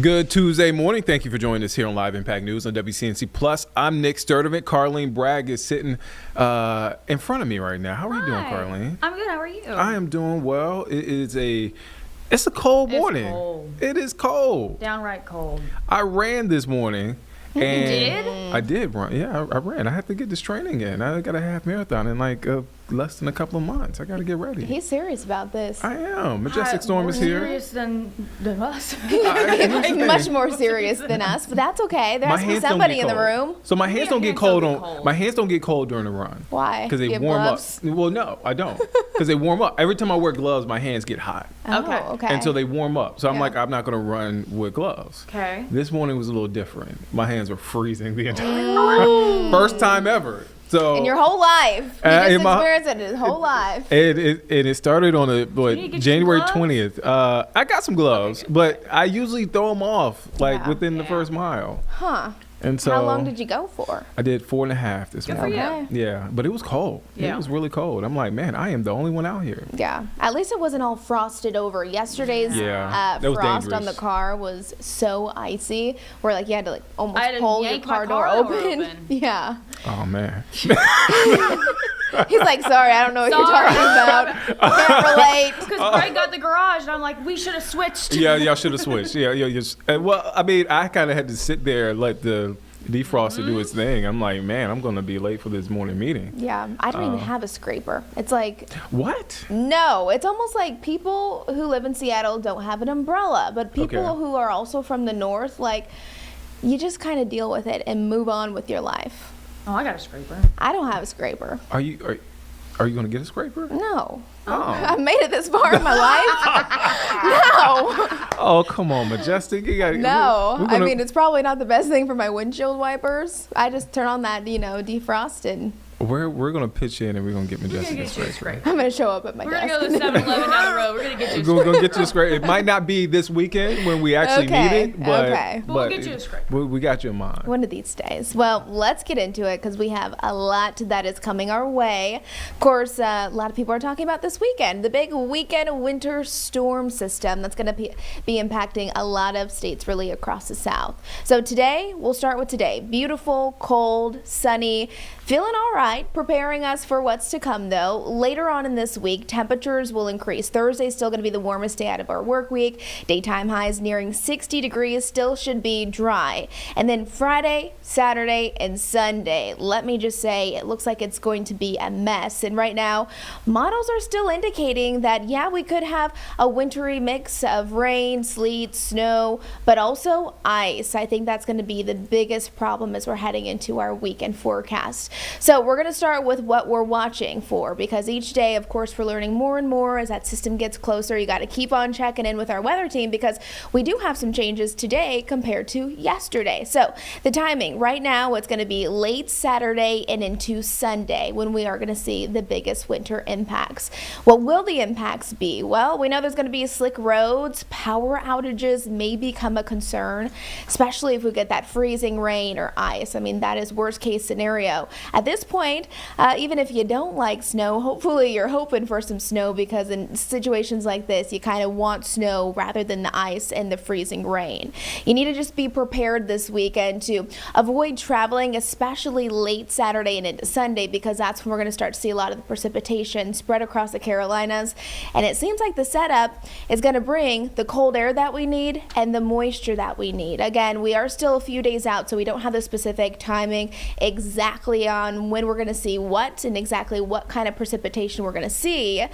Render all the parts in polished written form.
Good Tuesday morning. Thank you for joining us here on Live Impact News on WCNC Plus. I'm Nick Sturdivant. Carlene Bragg is sitting in front of me right now. How are you doing, Carlene? I'm good. How are you? I am doing well. It's a cold morning. It's cold. It is cold. Downright cold. I ran this morning. You And did? I did run. Yeah, I ran. I had to get this training in. I got a half marathon in like less than a couple of months. I got to get ready. He's serious about this. I am. Majestic Storm is here. More serious than us. Like, much more serious than us, but that's okay. There has to be somebody in the room. So my hands don't get cold my hands don't get cold during the run. Why? Because they You have warm gloves? up. Well, no, I don't. Because they warm up. Every time I wear gloves, my hands get hot. Oh, okay. And so they warm up. So I'm Yeah. like, I'm not going to run with gloves. Okay. This morning was a little different. My hands were freezing the entire run. First time ever. So In your whole life. You just in my- experienced it his whole life. it started on need to get you January gloves? 20th. I got some gloves, but I usually throw them off like Yeah. within the Yeah. first mile. Huh. And so How long did you go for? I did 4.5 this Good for morning. you. Okay. Yeah, but it was cold. Yeah. It was really cold. I'm like, man, I am the only one out here. Yeah. At least it wasn't all frosted over. Yesterday's Yeah, that was frost on dangerous. the car was so icy where like you had to like I almost had to pull your yank my car door car door open. open. Yeah. Oh man. He's like, sorry, I don't know what you're Sorry. talking about. Can't relate. Because Greg got the garage, and I'm like, we should have switched. Yeah, y'all should have switched. Yeah. Well, I mean, I kind of had to sit there and let the defroster do its thing. I'm like, man, I'm gonna be late for this morning meeting. Yeah. I don't even have a scraper. It's like What? no, it's almost like people who live in Seattle don't have an umbrella, but people Okay. who are also from the north, like, you just kind of deal with it and move on with your life. Oh, I got a scraper. I don't have a scraper. Are you gonna get a scraper? No. Oh. I've made it this far in my life. No. Oh, come on, Majestic. You got No. I mean, it's probably not the best thing for my windshield wipers. I just turn on that, defrosted. we're gonna pitch in and we're gonna get We're Majestic gonna a get you a scraper. scraper. I'm going to show up at my We're desk. gonna go to 7-Eleven down the road. We're gonna get you a We're scraper. gonna get you a scraper. It might not be this weekend when we actually Okay, need it, but okay. But we'll get you a scraper. We got you in mind. One of these days. Well, let's get into it because we have a lot that is coming our way. Of course, a lot of people are talking about this weekend, the big weekend winter storm system that's going to be impacting a lot of states really across the south. So today, we'll start with today. Beautiful, cold, sunny, feeling all right, preparing us for what's to come though. Later on in this week, temperatures will increase. Thursday's still going to be the warmest day out of our work week. Daytime highs nearing 60 degrees, still should be dry. And then Friday, Saturday, and Sunday, let me just say, it looks like it's going to be a mess. And right now, models are still indicating that, yeah, we could have a wintry mix of rain, sleet, snow, but also ice. I think that's going to be the biggest problem as we're heading into our weekend forecast. So we're going to start with what we're watching for, because each day, of course, we're learning more and more as that system gets closer. You got to keep on checking in with our weather team because we do have some changes today compared to yesterday. So the timing right now, it's going to be late Saturday and into Sunday when we are going to see the biggest winter impacts. What will the impacts be? Well, we know there's going to be slick roads. Power outages may become a concern, especially if we get that freezing rain or ice. I mean, that is worst case scenario. At this point, even if you don't like snow, hopefully you're hoping for some snow because in situations like this, you kind of want snow rather than the ice and the freezing rain. You need to just be prepared this weekend to avoid traveling, especially late Saturday and into Sunday, because that's when we're going to start to see a lot of the precipitation spread across the Carolinas. And it seems like the setup is going to bring the cold air that we need and the moisture that we need. Again, we are still a few days out, so we don't have the specific timing exactly on when we're going to see what and exactly what kind of precipitation we're going to see.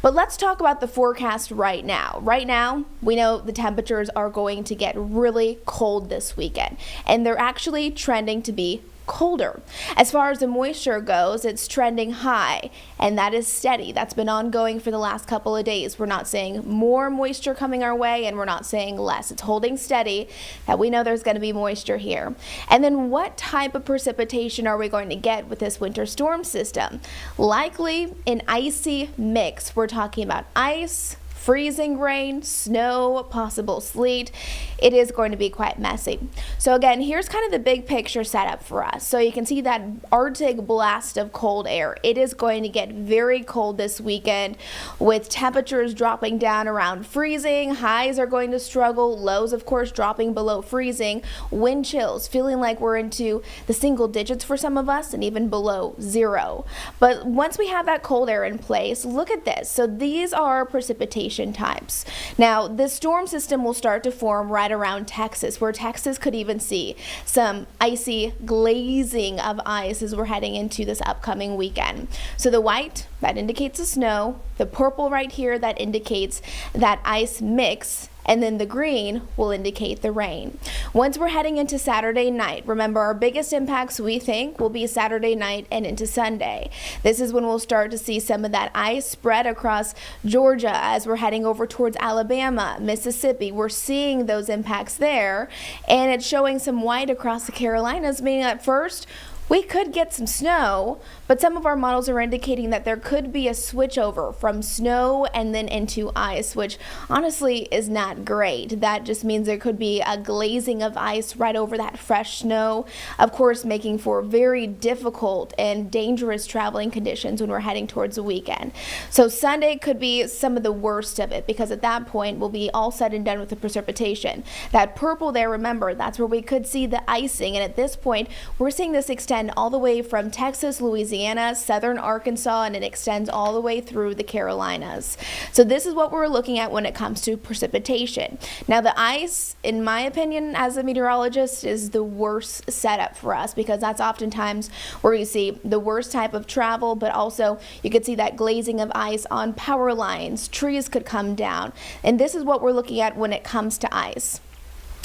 But let's talk about the forecast right now. Right now, we know the temperatures are going to get really cold this weekend, and they're actually trending to be colder. As far as the moisture goes, it's trending high, and that is steady. That's been ongoing for the last couple of days. We're not seeing more moisture coming our way, and we're not seeing less. It's holding steady, that we know there's going to be moisture here. And then what type of precipitation are we going to get with this winter storm system? Likely an icy mix. We're talking about ice, freezing rain, snow, possible sleet. it is going to be quite messy. So again, here's kind of the big picture setup for us. So you can see that Arctic blast of cold air. It is going to get very cold this weekend with temperatures dropping down around freezing. Highs are going to struggle. Lows, of course, dropping below freezing. Wind chills, feeling like we're into the single digits for some of us and even below zero. But once we have that cold air in place, look at this. So these are precipitation types. Now, this storm system will start to form right around Texas, where Texas could even see some icy glazing of ice as we're heading into this upcoming weekend. So the white, that indicates the snow. The purple right here, that indicates that ice mix. And then the green will indicate the rain. Once we're heading into Saturday night, remember our biggest impacts we think will be Saturday night and into Sunday. This is when we'll start to see some of that ice spread across Georgia as we're heading over towards Alabama, Mississippi. We're seeing those impacts there, and it's showing some white across the Carolinas, meaning at first we could get some snow, but some of our models are indicating that there could be a switch over from snow and then into ice, which honestly is not great. That just means there could be a glazing of ice right over that fresh snow, of course, making for very difficult and dangerous traveling conditions when we're heading towards the weekend. So Sunday could be some of the worst of it, because at that point we'll be all said and done with the precipitation. That purple there, remember, that's where we could see the icing, and at this point we're seeing this extend all the way from Texas, Louisiana, southern Arkansas, and it extends all the way through the Carolinas. So this is what we're looking at when it comes to precipitation. Now the ice, in my opinion as a meteorologist, is the worst setup for us, because that's oftentimes where you see the worst type of travel, but also you could see that glazing of ice on power lines. Trees could come down, and this is what we're looking at when it comes to ice.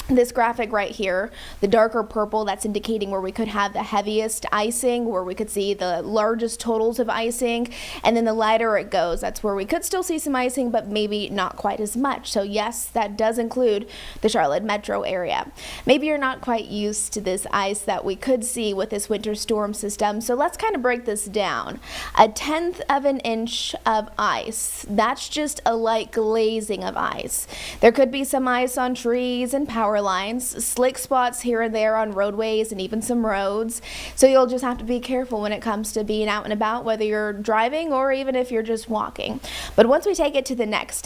This graphic right here, the darker purple, that's indicating where we could have the heaviest icing, where we could see the largest totals of icing, and then the lighter it goes, that's where we could still see some icing, but maybe not quite as much. So yes, that does include the Charlotte metro area. Maybe you're not quite used to this ice that we could see with this winter storm system, so let's kind of break this down. 1/10 of an inch of ice, that's just a light glazing of ice. There could be some ice on trees and power lines, slick spots here and there on roadways and even some roads. So you'll just have to be careful when it comes to being out and about, whether you're driving or even if you're just walking. But once we take it to the next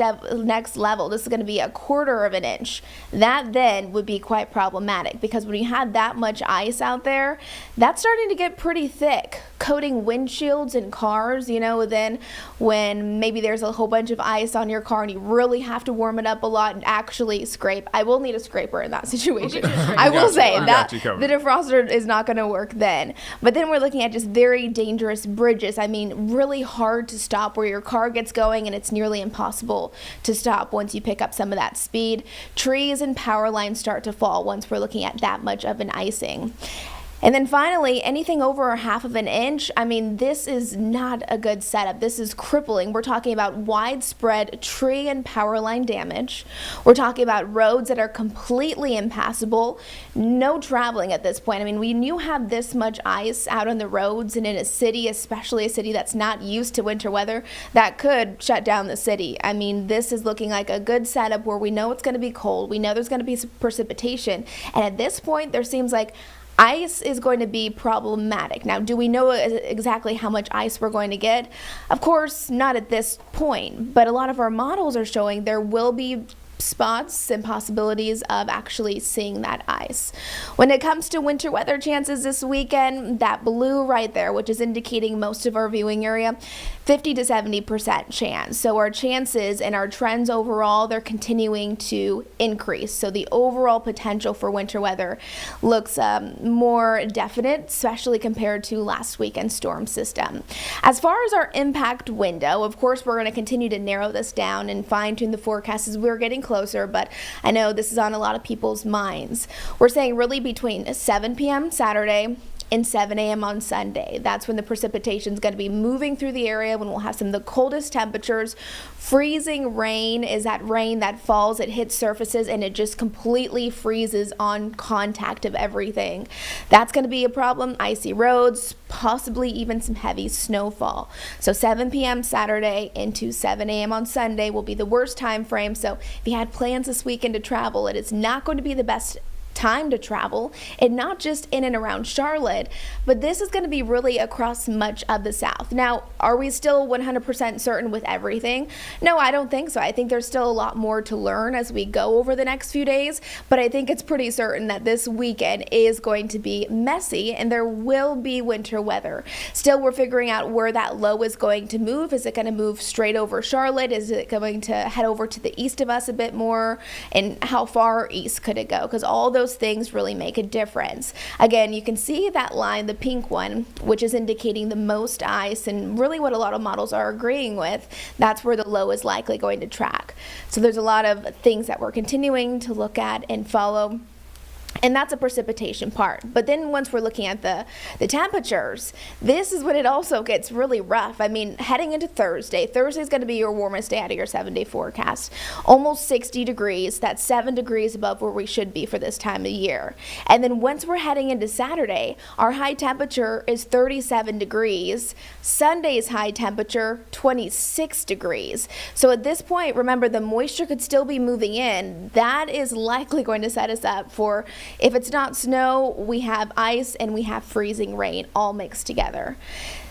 level, this is going to be 1/4 of an inch. That then would be quite problematic, because when you have that much ice out there, that's starting to get pretty thick, coating windshields and cars. You know, then when maybe there's a whole bunch of ice on your car and you really have to warm it up a lot and actually scrape. I will need a scraper in that situation. I will say that the defroster is not going to work then. But then we're looking at just very dangerous bridges. I mean, really hard to stop, where your car gets going and it's nearly impossible to stop once you pick up some of that speed. Trees and power lines start to fall once we're looking at that much of an icing. And then finally, anything over 1/2 of an inch, I mean, this is not a good setup. This is crippling. We're talking about widespread tree and power line damage. We're talking about roads that are completely impassable. No traveling at this point. I mean, when you have this much ice out on the roads and in a city, especially a city that's not used to winter weather, that could shut down the city. I mean, this is looking like a good setup where we know it's going to be cold. We know there's going to be some precipitation. And at this point, there seems like ice is going to be problematic. Now, do we know exactly how much ice we're going to get? Of course, not at this point, but a lot of our models are showing there will be spots and possibilities of actually seeing that ice. When it comes to winter weather chances this weekend, that blue right there, which is indicating most of our viewing area, 50 to 70% chance. So our chances and our trends overall, they're continuing to increase. So the overall potential for winter weather looks more definite, especially compared to last weekend's storm system. As far as our impact window, of course, we're going to continue to narrow this down and fine-tune the forecast as we're getting closer, but I know this is on a lot of people's minds. We're saying really between 7 p.m. Saturday and 7 a.m. on Sunday. That's when the precipitation is going to be moving through the area, when we'll have some of the coldest temperatures. Freezing rain is that rain that falls, it hits surfaces, and it just completely freezes on contact of everything. That's going to be a problem. Icy roads, possibly even some heavy snowfall. So 7 p.m. Saturday into 7 a.m. on Sunday will be the worst time frame. So if you had plans this weekend to travel, it is not going to be the best time to travel, and not just in and around Charlotte, but this is going to be really across much of the South. Now, are we still 100% certain with everything? No, I don't think so. I think there's still a lot more to learn as we go over the next few days, but I think it's pretty certain that this weekend is going to be messy and there will be winter weather. Still, we're figuring out where that low is going to move. Is it going to move straight over Charlotte? Is it going to head over to the east of us a bit more? And how far east could it go? Because all those things really make a difference. Again, you can see that line, the pink one, which is indicating the most ice, and really what a lot of models are agreeing with. That's where the low is likely going to track. So there's a lot of things that we're continuing to look at and follow. And that's a precipitation part. But then once we're looking at the temperatures, this is when it also gets really rough. I mean, heading into Thursday is going to be your warmest day out of your 7-day forecast. Almost 60 degrees. That's 7 degrees above where we should be for this time of year. And then once we're heading into Saturday, our high temperature is 37 degrees. Sunday's high temperature, 26 degrees. So at this point, remember, the moisture could still be moving in. That is likely going to set us up for, if it's not snow, we have ice and we have freezing rain all mixed together.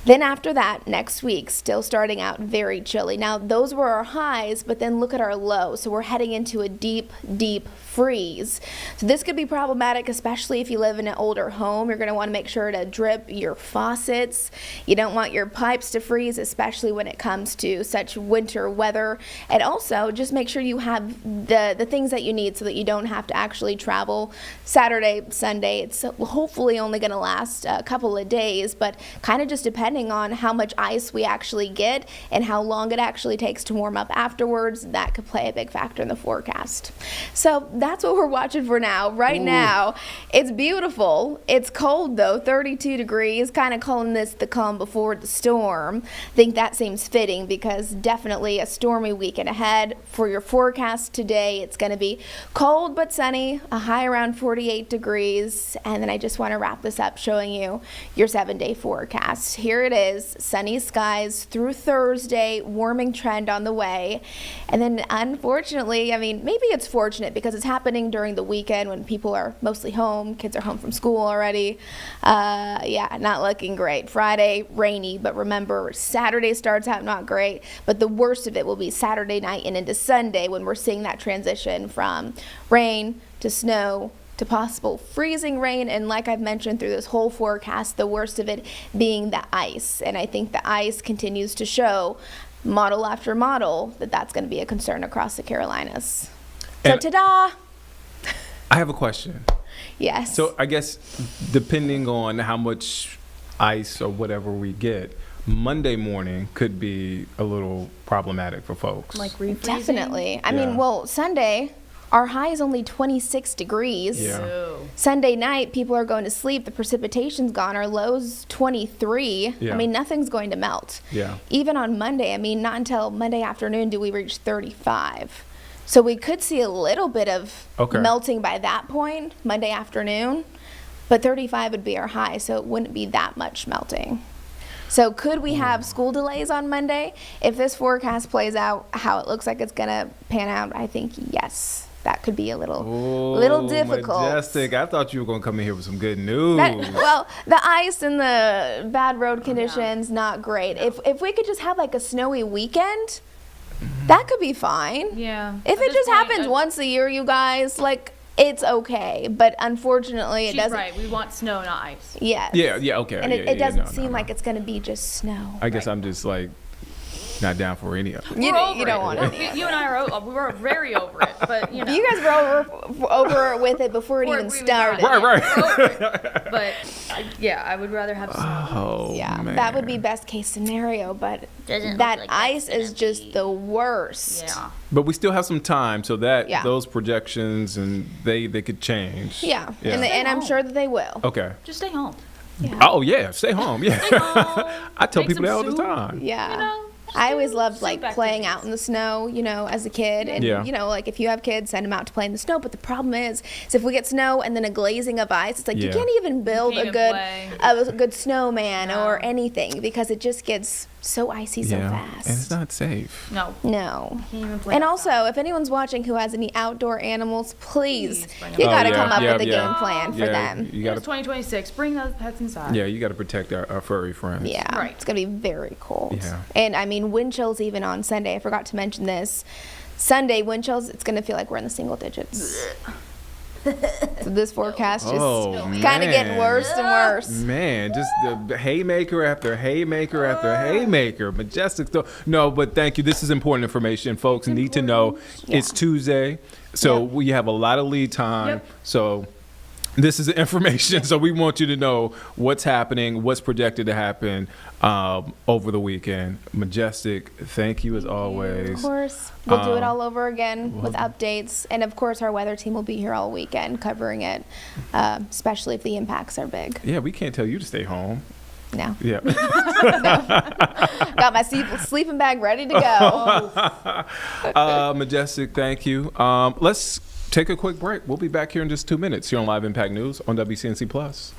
Then after that, next week, still starting out very chilly. Now, those were our highs, but then look at our lows. So we're heading into a deep, deep freeze. So this could be problematic, especially if you live in an older home. You're going to want to make sure to drip your faucets. You don't want your pipes to freeze, especially when it comes to such winter weather. And also, just make sure you have the things that you need so that you don't have to actually travel Saturday, Sunday. It's hopefully only going to last a couple of days, but kind of just depending on how much ice we actually get and how long it actually takes to warm up afterwards, that could play a big factor in the forecast. So that's what we're watching for now. Right now, it's beautiful. It's cold though, 32 degrees, kind of calling this the calm before the storm. I think that seems fitting because definitely a stormy weekend ahead. For your forecast today, it's going to be cold but sunny, a high around 48 degrees. And then I just want to wrap this up showing you your 7-day forecast. Here it is, sunny skies through Thursday, warming trend on the way. And then unfortunately, I mean, maybe it's fortunate because it's happening during the weekend when people are mostly home, kids are home from school already. Yeah, not looking great. Friday, rainy, but remember, Saturday starts out not great, but the worst of it will be Saturday night and into Sunday when we're seeing that transition from rain to snow to possible freezing rain, and like I've mentioned through this whole forecast, the worst of it being the ice. And I think the ice continues to show, model after model, that that's going to be a concern across the Carolinas. So And ta-da! I have a question. Yes. So I guess depending on how much ice or whatever we get, Monday morning could be a little problematic for folks. Like refreezing? Definitely. I Yeah. mean, well, Sunday, our high is only 26 degrees. Yeah. Ew. Sunday night, people are going to sleep. The precipitation's gone. Our low's 23. Yeah. I mean, nothing's going to melt. Yeah. Even on Monday, I mean, not until Monday afternoon do we reach 35. So we could see a little bit of Okay. melting by that point, Monday afternoon. But 35 would be our high, so it wouldn't be that much melting. So could we have school delays on Monday? If this forecast plays out how it looks like it's going to pan out, I think yes. That could be a little difficult. Majestic. I thought you were going to come in here with some good news. Well, the ice and the bad road conditions, not great. If we could just have like a snowy weekend, that could be fine. Yeah. If At it this just point, happens once a year, you guys, like, it's okay. But unfortunately, it she's doesn't. right. We want snow, not ice. Yes. Yeah, okay. And yeah, it yeah, doesn't no, seem no. like it's going to be just snow. I guess I'm just like not down for any of it. You We're over don't it. want We're- it. You and I are. We were very over it, but you know. You guys were over with it before it Before even we even started. got Right, it. right. We're over it. But yeah, I would rather have snow. Oh, Yeah, man. that would be best case scenario, but Doesn't look that like that's ice is gonna just be- the worst. Yeah. But we still have some time, so that Yeah. those projections and they could change. Yeah, and I'm sure that they will. Okay. Just stay home. Oh yeah, stay home. Yeah, I tell Make people that some all the soup. time. Yeah. You know, I always loved soup like playing activities. out in the snow, as a kid. And, Yeah. like if you have kids, send them out to play in the snow. But the problem is if we get snow and then a glazing of ice, it's like you Yeah. can't even build can't a even good play. snowman No. or anything because it just gets so icy so fast. and it's not safe. No. No. Can't even play And outside. also, if anyone's watching who has any outdoor animals, please, Please bring you them. got to Oh, yeah, come up yeah, with a yeah. game plan for them. You It's got to. 2026. Bring those pets inside. Yeah, you got to protect our furry friends. Yeah, Right. it's gonna be very cold. Yeah. And I mean, wind chills even on Sunday. I forgot to mention this. Sunday wind chills. It's gonna feel like we're in the single digits. So this forecast just kind of getting worse and worse. Man, just the haymaker after haymaker after haymaker. Majestic. No, but thank you. This is important information. Folks need to know it's Tuesday, so Yep. we have a lot of lead time. Yep. So this is the information. So we want you to know what's happening, what's projected to happen over the weekend. Majestic, thank you as always. Of course, we'll do it all over again with updates, and of course, our weather team will be here all weekend covering it, especially if the impacts are big. Yeah, we can't tell you to stay home. No, Yeah. got my sleeping bag ready to go. Majestic, thank you. Let's take a quick break. We'll be back here in just 2 minutes here on Live Impact News on WCNC Plus.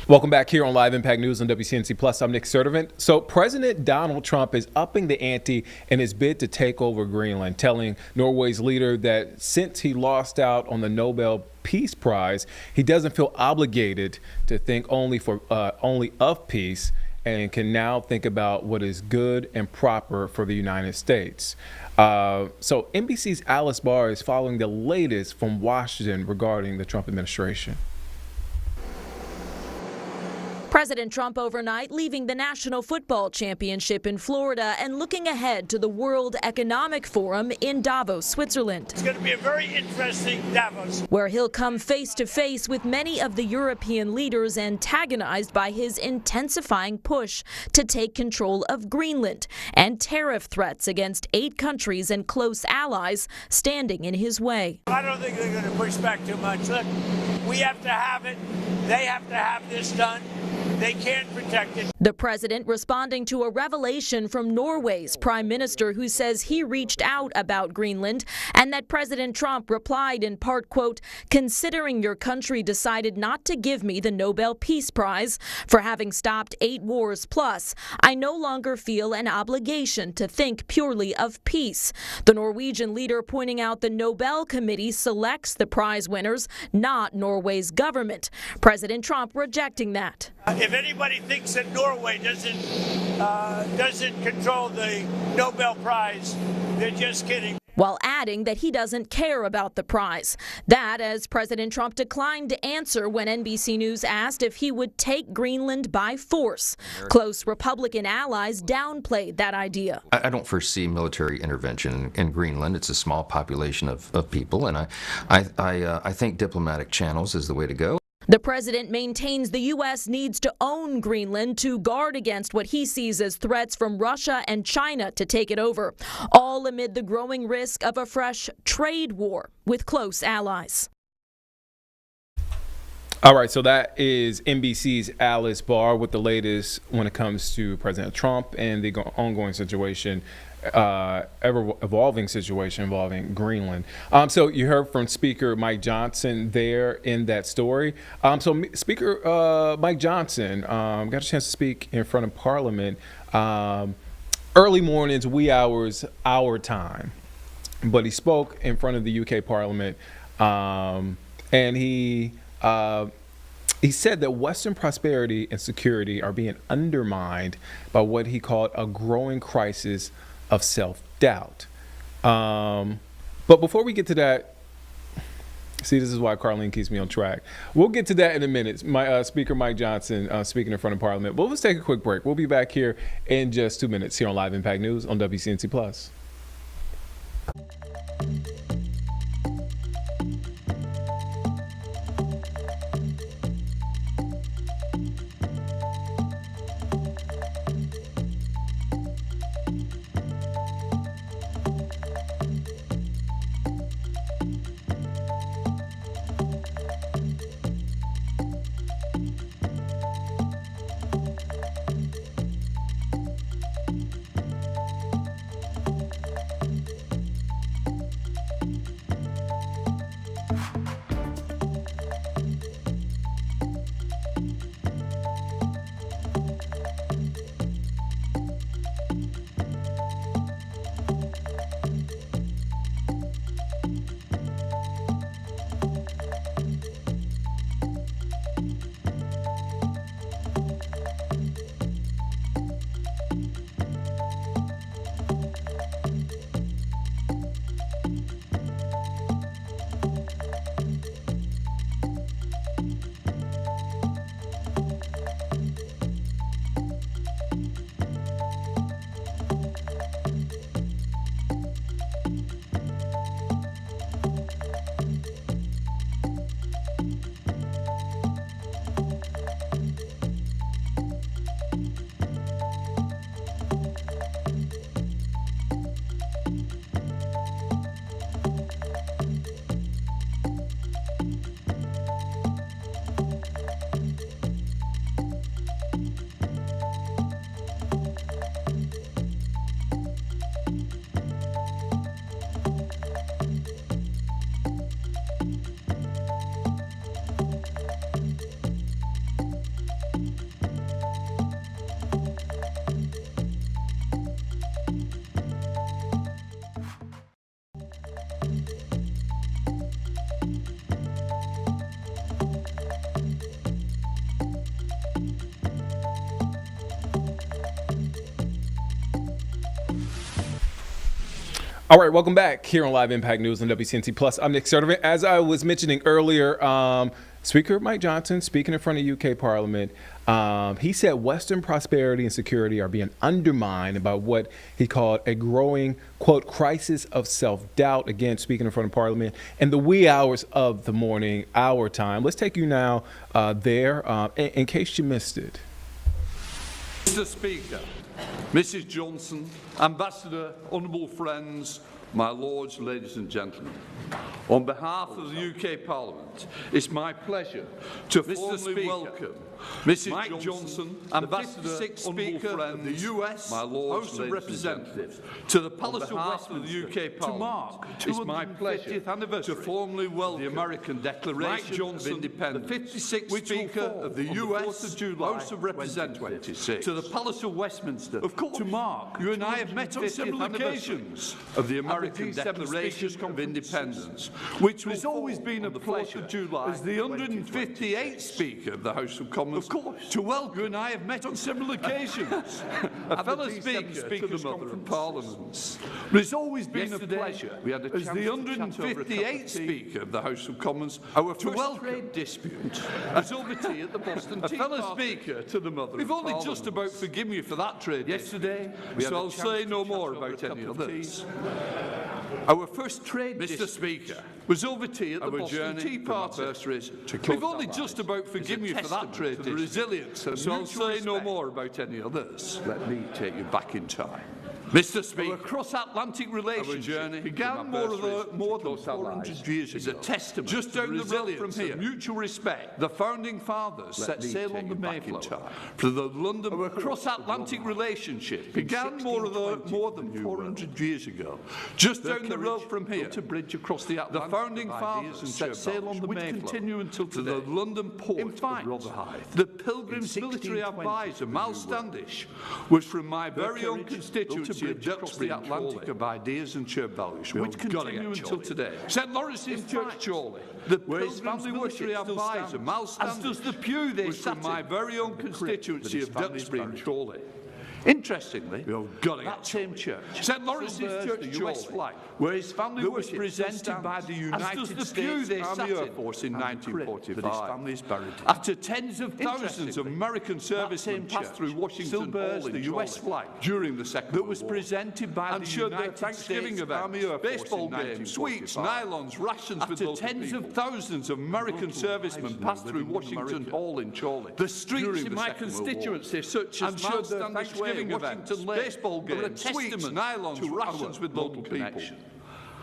Welcome back here on Live Impact News on WCNC Plus. I'm Nick Sturdivant. So President Donald Trump is upping the ante in his bid to take over Greenland, telling Norway's leader that since he lost out on the Nobel Peace Prize, he doesn't feel obligated to think only of peace and can now think about what is good and proper for the United States. So NBC's Alice Barr is following the latest from Washington regarding the Trump administration. President Trump overnight leaving the National Football Championship in Florida and looking ahead to the World Economic Forum in Davos, Switzerland. It's going to be a very interesting Davos, where he'll come face to face with many of the European leaders antagonized by his intensifying push to take control of Greenland and tariff threats against 8 countries and close allies standing in his way. I don't think they're going to push back too much. Look, we have to have it. They have to have this done. They can't protect it. The president responding to a revelation from Norway's prime minister, who says he reached out about Greenland and that President Trump replied in part, quote, "Considering your country decided not to give me the Nobel Peace Prize for having stopped 8 wars plus, I no longer feel an obligation to think purely of peace." The Norwegian leader pointing out the Nobel Committee selects the prize winners, not Norway's government. President Trump rejecting that. If anybody thinks that Norway doesn't control the Nobel Prize, they're just kidding. While adding that he doesn't care about the prize. That as President Trump declined to answer when NBC News asked if he would take Greenland by force. Close Republican allies downplayed that idea. I don't foresee military intervention in Greenland. It's a small population of people, and I think diplomatic channels is the way to go. The president maintains the U.S. needs to own Greenland to guard against what he sees as threats from Russia and China to take it over, all amid the growing risk of a fresh trade war with close allies. All right, so that is NBC's Alice Barr with the latest when it comes to President Trump and the ongoing situation, ever-evolving situation involving Greenland. So you heard from Speaker Mike Johnson there in that story. So Speaker Mike Johnson got a chance to speak in front of Parliament early mornings, wee hours, our time. But he spoke in front of the UK Parliament, and he said that Western prosperity and security are being undermined by what he called a growing crisis of self-doubt. But before we get to that, see, this is why Carlene keeps me on track. We'll get to that in a minute. Speaker Mike Johnson speaking in front of Parliament. But let's take a quick break. We'll be back here in just 2 minutes here on Live Impact News on WCNC Plus. All right, welcome back here on Live Impact News on WCNC Plus. I'm Nick Sertivant. As I was mentioning earlier, Speaker Mike Johnson speaking in front of UK Parliament, he said Western prosperity and security are being undermined by what he called a growing, quote, crisis of self-doubt. Again, speaking in front of Parliament in the wee hours of the morning, our time. Let's take you now there in case you missed it. Mr. Speaker, Mrs. Johnson, Ambassador, honourable friends, my lords, ladies and gentlemen, on behalf of the UK Parliament, it's my pleasure to formally welcome Mrs. Mike Johnson, Ambassador, Speaker of the US House of Representatives, to the Palace of Westminster, the UK Parliament, to mark it's my pleasure anniversary to formally welcome the American Declaration of Independence, the 56th Speaker of the US House of Representatives, to the Palace of Westminster, of course, to mark. You and I have met on several occasions of the American Declaration of Independence, which has always been a pleasure as the 158th Speaker of the House of Commons, of course, to welcome. You and I have met on several occasions. A fellow Speaker to the Mother of Parliaments. But it's always been a pleasure as the 158th Speaker of the House of Commons to welcome trade dispute as over tea at the Boston Tea Party. A fellow Speaker to the Mother of Parliaments. We've only just about forgiven you for that trade yesterday, so I'll say no more about any others. Our first trade Mr. Speaker was over tea at the Boston Tea Party. We've only just about forgiven you for that trade dispute. Resilience, so I'll say no more about any others. Let me take you back in time. Mr. Speaker, our cross-Atlantic relationship began more than 400 years ago. It's a testament just down the road from here. Mutual respect. The founding fathers set sail on the Mayflower for the London. Our cross-Atlantic relationship began more than 400 years ago. Just down the road from here, a bridge across the Atlantic. The founding fathers set sail on the Mayflower continue until today. The London port in fact, of Rotherhithe. The Pilgrim's military advisor, Mal Standish, was from my very own constituency of Duxbury, the Atlantic of ideas and shared values, which continue until today. St. Lawrence's Church, Chorley, where his family military advisor, Mal Standish, as does the pew they sat in, my very own constituency of Duxbury and Chorley. Interestingly, that same church, St. Lawrence's Church, the US flag, where his family was presented by the United States Army Air Force in 1945. After tens of thousands of American servicemen passed through Washington Hall in the US flag during the Second World War, that was presented by the United States Army Air Force baseball games, sweets, nylons, rations for local people. After tens of thousands of American servicemen passed through Washington Hall in Chorley, the streets in my constituency, such as Mal Standish Way, Washington Lane, baseball games, sweets, nylons, rations with local people.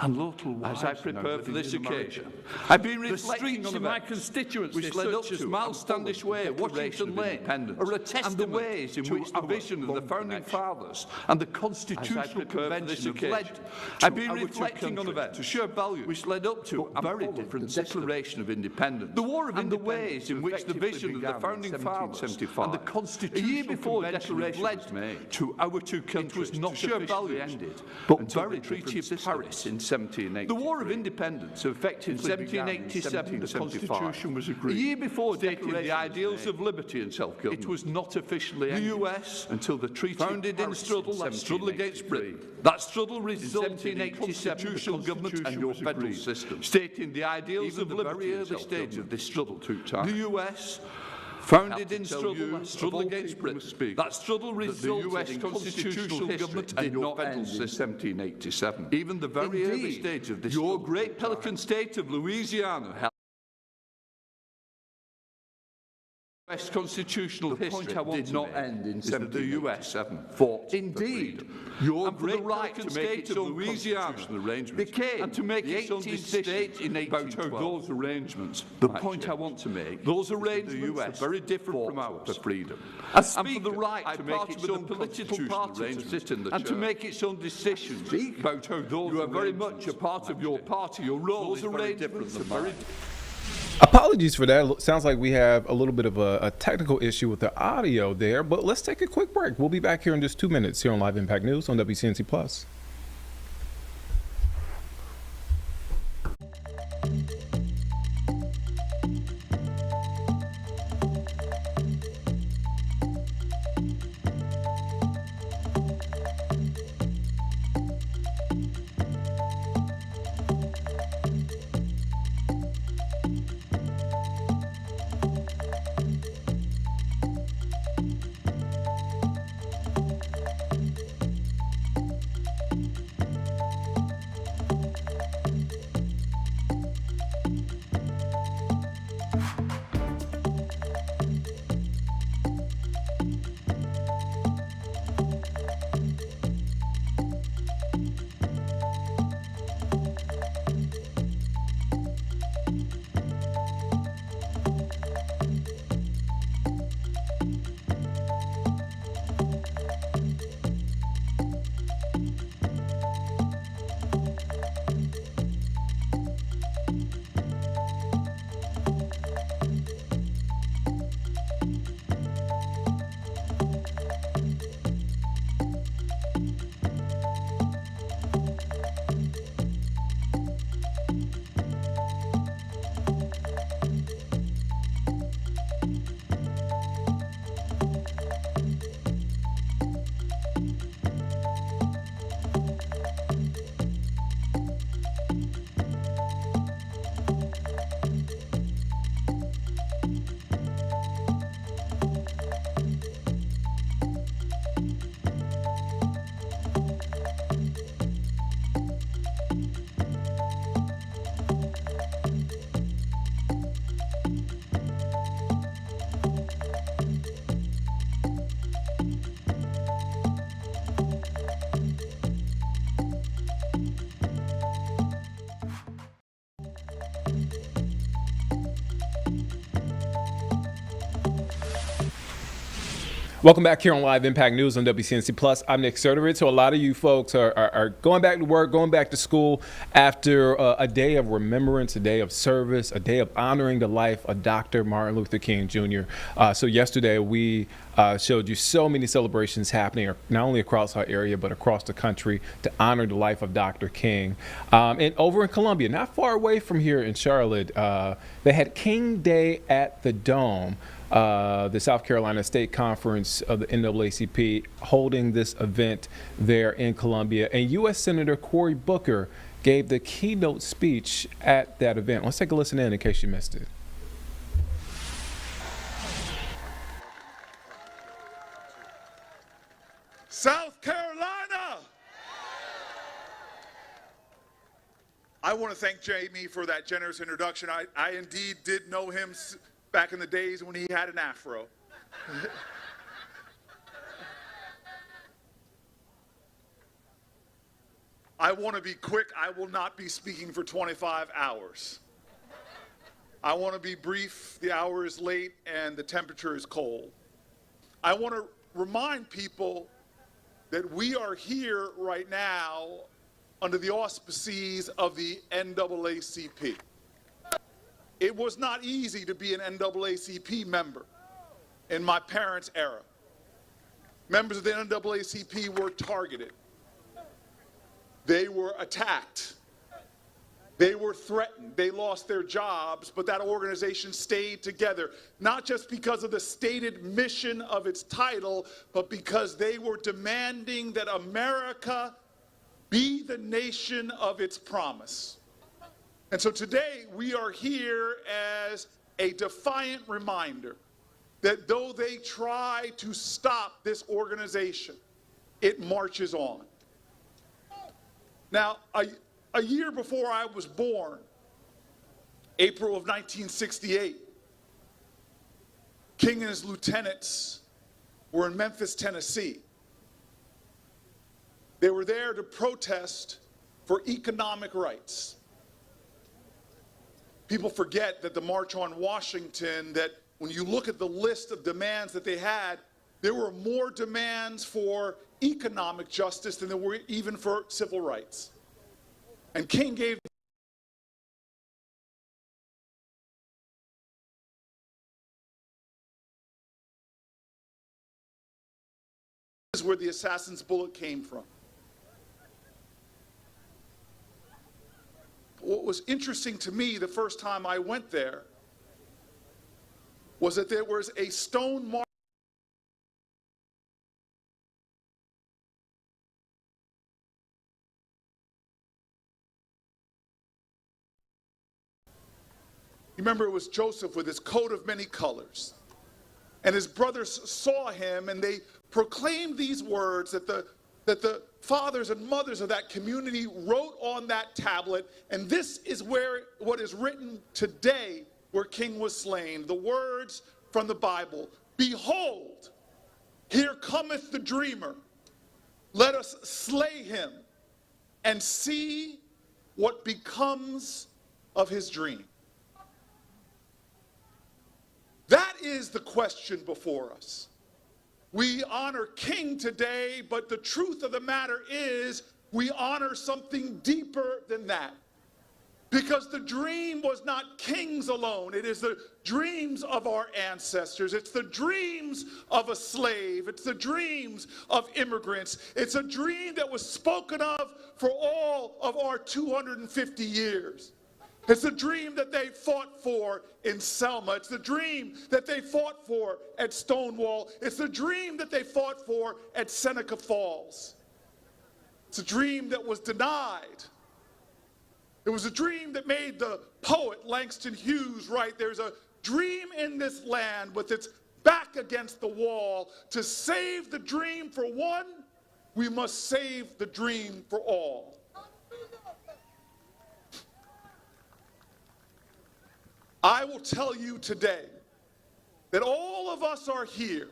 And local as I prepare for this occasion, I've been reflecting on my constituency, which led up to Mal Standish Way, Washington Lane, and the ways in which the vision of the founding fathers and the constitutional convention have led. I've been reflecting on events to share values, which led up to a very different Declaration of Independence. The War of Independence, the ways in which the vision of the founding fathers and the constitutional convention led to our two countries not share values ended, but very Treaty of Paris in 1780. The War of Independence, effective in 1787, the Constitution was agreed. A year before stating the ideals of liberty and self-government. It was not officially ended. The US, until the treaty founded in struggle, that struggle against Britain. That struggle resulted in constitutional government and your federal system, stating the ideals of liberty and self-government. The very early stage of this struggle took time. The US founded in struggle against Britain. That struggle resulted in constitutional government and your federal system. 1787. Even the very early stage of this your great Pelican state of Louisiana held US constitutional history did not end in 1787. Fought indeed, your great Pelican state of Louisiana became and to make its own state in 1812. Those arrangements. The point I want to make: those arrangements are very different from ours for freedom, and for the right to make its own political party to sit in the and to make its own decisions about how those. You are very much a part of your party. Your role is very different than mine. Apologies for that. Sounds like we have a little bit of a technical issue with the audio there, but let's take a quick break. We'll be back here in just 2 minutes here on Live Impact News on WCNC Plus. Welcome back here on Live Impact News on WCNC Plus. I'm Nick Sertovich. So a lot of you folks are going back to work, going back to school after a day of remembrance, a day of service, a day of honoring the life of Dr. Martin Luther King Jr. So yesterday we showed you so many celebrations happening not only across our area but across the country to honor the life of Dr. King. And over in Columbia, not far away from here in Charlotte, they had King Day at the Dome. The South Carolina State Conference of the NAACP holding this event there in Columbia. And U.S. Senator Cory Booker gave the keynote speech at that event. Let's take a listen in case you missed it. South Carolina! I want to thank Jamie for that generous introduction. I indeed did know him back in the days when he had an afro. I want to be quick. I will not be speaking for 25 hours. I want to be brief. The hour is late and the temperature is cold. I want to remind people that we are here right now under the auspices of the NAACP. It was not easy to be an NAACP member in my parents' era. Members of the NAACP were targeted. They were attacked. They were threatened. They lost their jobs, but that organization stayed together, not just because of the stated mission of its title, but because they were demanding that America be the nation of its promise. And so today we are here as a defiant reminder that though they try to stop this organization, it marches on. Now, a year before I was born, April of 1968, King and his lieutenants were in Memphis, Tennessee. They were there to protest for economic rights. People forget that the March on Washington, that when you look at the list of demands that they had, there were more demands for economic justice than there were even for civil rights. And King gave this is where the assassin's bullet came from. What was interesting to me the first time I went there was that there was a stone mark. You remember it was Joseph with his coat of many colors. And his brothers saw him and they proclaimed these words that the fathers and mothers of that community wrote on that tablet, and this is where what is written today where King was slain. The words from the Bible, "Behold, here cometh the dreamer. Let us slay him and see what becomes of his dream." That is the question before us. We honor King today, but the truth of the matter is we honor something deeper than that. Because the dream was not King's alone. It is the dreams of our ancestors. It's the dreams of a slave. It's the dreams of immigrants. It's a dream that was spoken of for all of our 250 years. It's the dream that they fought for in Selma. It's the dream that they fought for at Stonewall. It's the dream that they fought for at Seneca Falls. It's a dream that was denied. It was a dream that made the poet Langston Hughes write, "There's a dream in this land with its back against the wall. To save the dream for one, we must save the dream for all." I will tell you today that all of us are here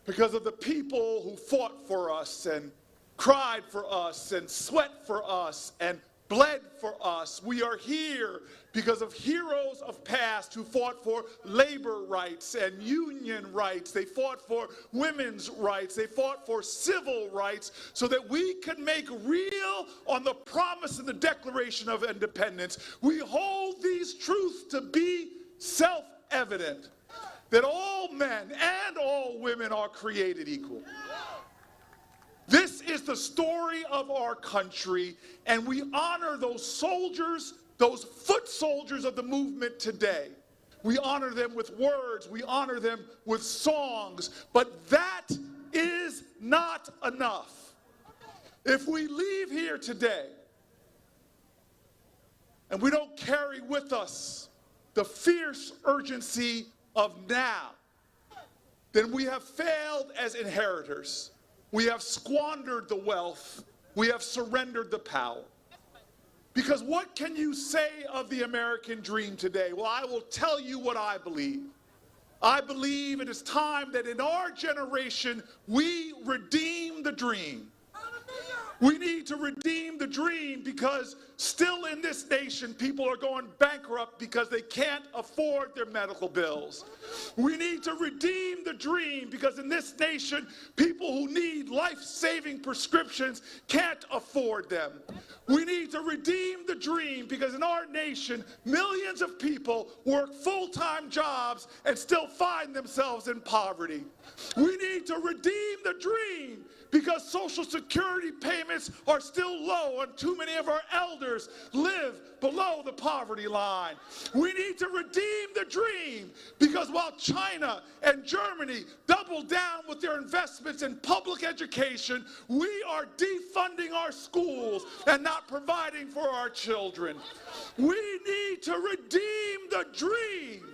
because of the people who fought for us and cried for us and sweat for us and bled for us. We are here because of heroes of past who fought for labor rights and union rights. They fought for women's rights. They fought for civil rights so that we could make real on the promise in the Declaration of Independence. We hold these truths to be self-evident, that all men and all women are created equal. This is the story of our country, and we honor those soldiers, those foot soldiers of the movement today. We honor them with words, we honor them with songs, but that is not enough. If we leave here today and we don't carry with us the fierce urgency of now, then we have failed as inheritors. We have squandered the wealth. We have surrendered the power. Because what can you say of the American dream today? Well, I will tell you what I believe. I believe it is time that in our generation, we redeem the dream. We need to redeem the dream because still in this nation, people are going bankrupt because they can't afford their medical bills. We need to redeem the dream because in this nation, people who need life-saving prescriptions can't afford them. We need to redeem the dream because in our nation, millions of people work full-time jobs and still find themselves in poverty. We need to redeem the dream because Social Security payments are still low and too many of our elders live below the poverty line. We need to redeem the dream because while China and Germany double down with their investments in public education, we are defunding our schools and not providing for our children. We need to redeem the dream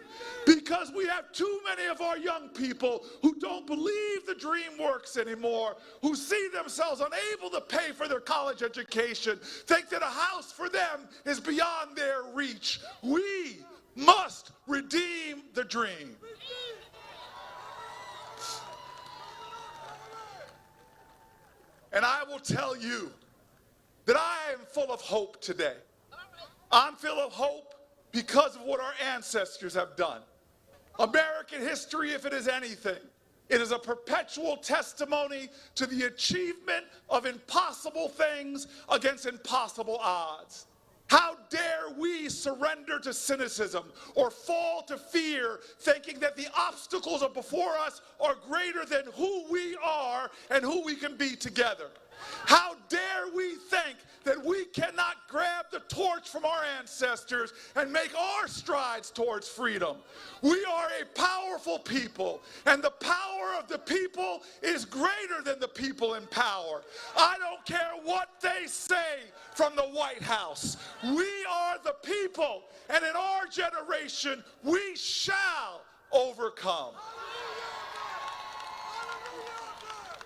because we have too many of our young people who don't believe the dream works anymore, who see themselves unable to pay for their college education, think that a house for them is beyond their reach. We must redeem the dream. And I will tell you that I am full of hope today. I'm full of hope because of what our ancestors have done. American history, if it is anything, it is a perpetual testimony to the achievement of impossible things against impossible odds. How dare we surrender to cynicism or fall to fear, thinking that the obstacles are before us are greater than who we are and who we can be together. How dare we think that we cannot grab the torch from our ancestors and make our strides towards freedom. We are a powerful people, and the power of the people is greater than the people in power. I don't care what they say from the White House. We are the people, and in our generation, we shall overcome.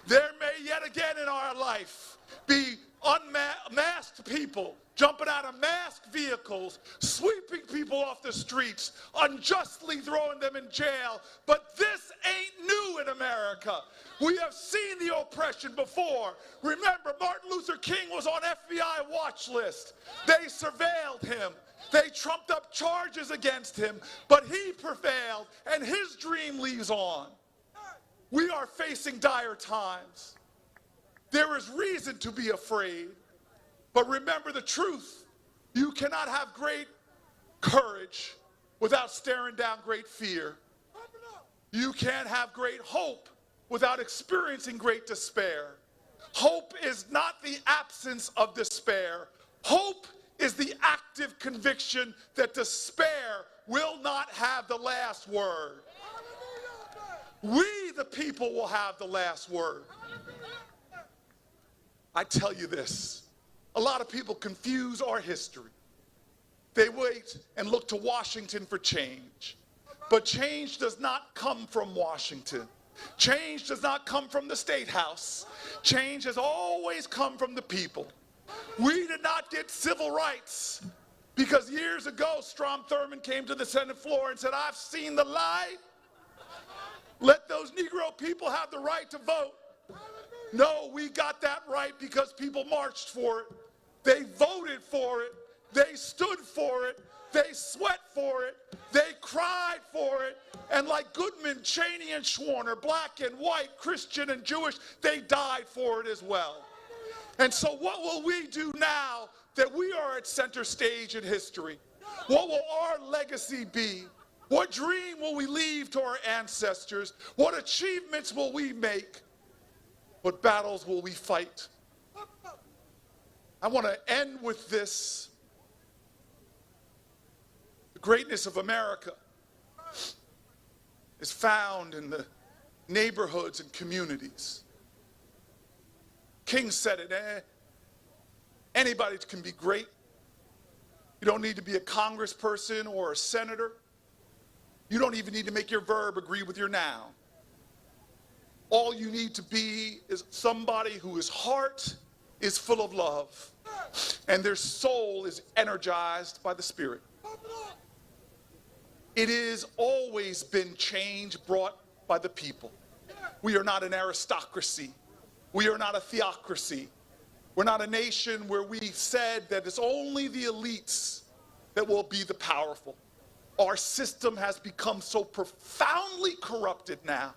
There may yet again in our life be unmasked people jumping out of masked vehicles, sweeping people off the streets, unjustly throwing them in jail. But this ain't new in America. We have seen the oppression before. Remember, Martin Luther King was on FBI watch list. They surveilled him. They trumped up charges against him, but he prevailed, and his dream lives on. We are facing dire times. There is reason to be afraid, but remember the truth. You cannot have great courage without staring down great fear. You can't have great hope without experiencing great despair. Hope is not the absence of despair. Hope is the active conviction that despair will not have the last word. We, the people, will have the last word. I tell you this, a lot of people confuse our history. They wait and look to Washington for change. But change does not come from Washington. Change does not come from the State House. Change has always come from the people. We did not get civil rights because years ago Strom Thurmond came to the Senate floor and said, "I've seen the light. Let those Negro people have the right to vote." No, we got that right because people marched for it. They voted for it. They stood for it. They sweat for it. They cried for it. And like Goodman, Cheney, and Schwerner, black and white, Christian and Jewish, they died for it as well. And so what will we do now that we are at center stage in history? What will our legacy be? What dream will we leave to our ancestors? What achievements will we make? What battles will we fight? I want to end with this. The greatness of America is found in the neighborhoods and communities. King said it, anybody can be great. You don't need to be a congressperson or a senator. You don't even need to make your verb agree with your noun. All you need to be is somebody whose heart is full of love and their soul is energized by the Spirit. It has always been change brought by the people. We are not an aristocracy. We are not a theocracy. We're not a nation where we said that it's only the elites that will be the powerful. Our system has become so profoundly corrupted now.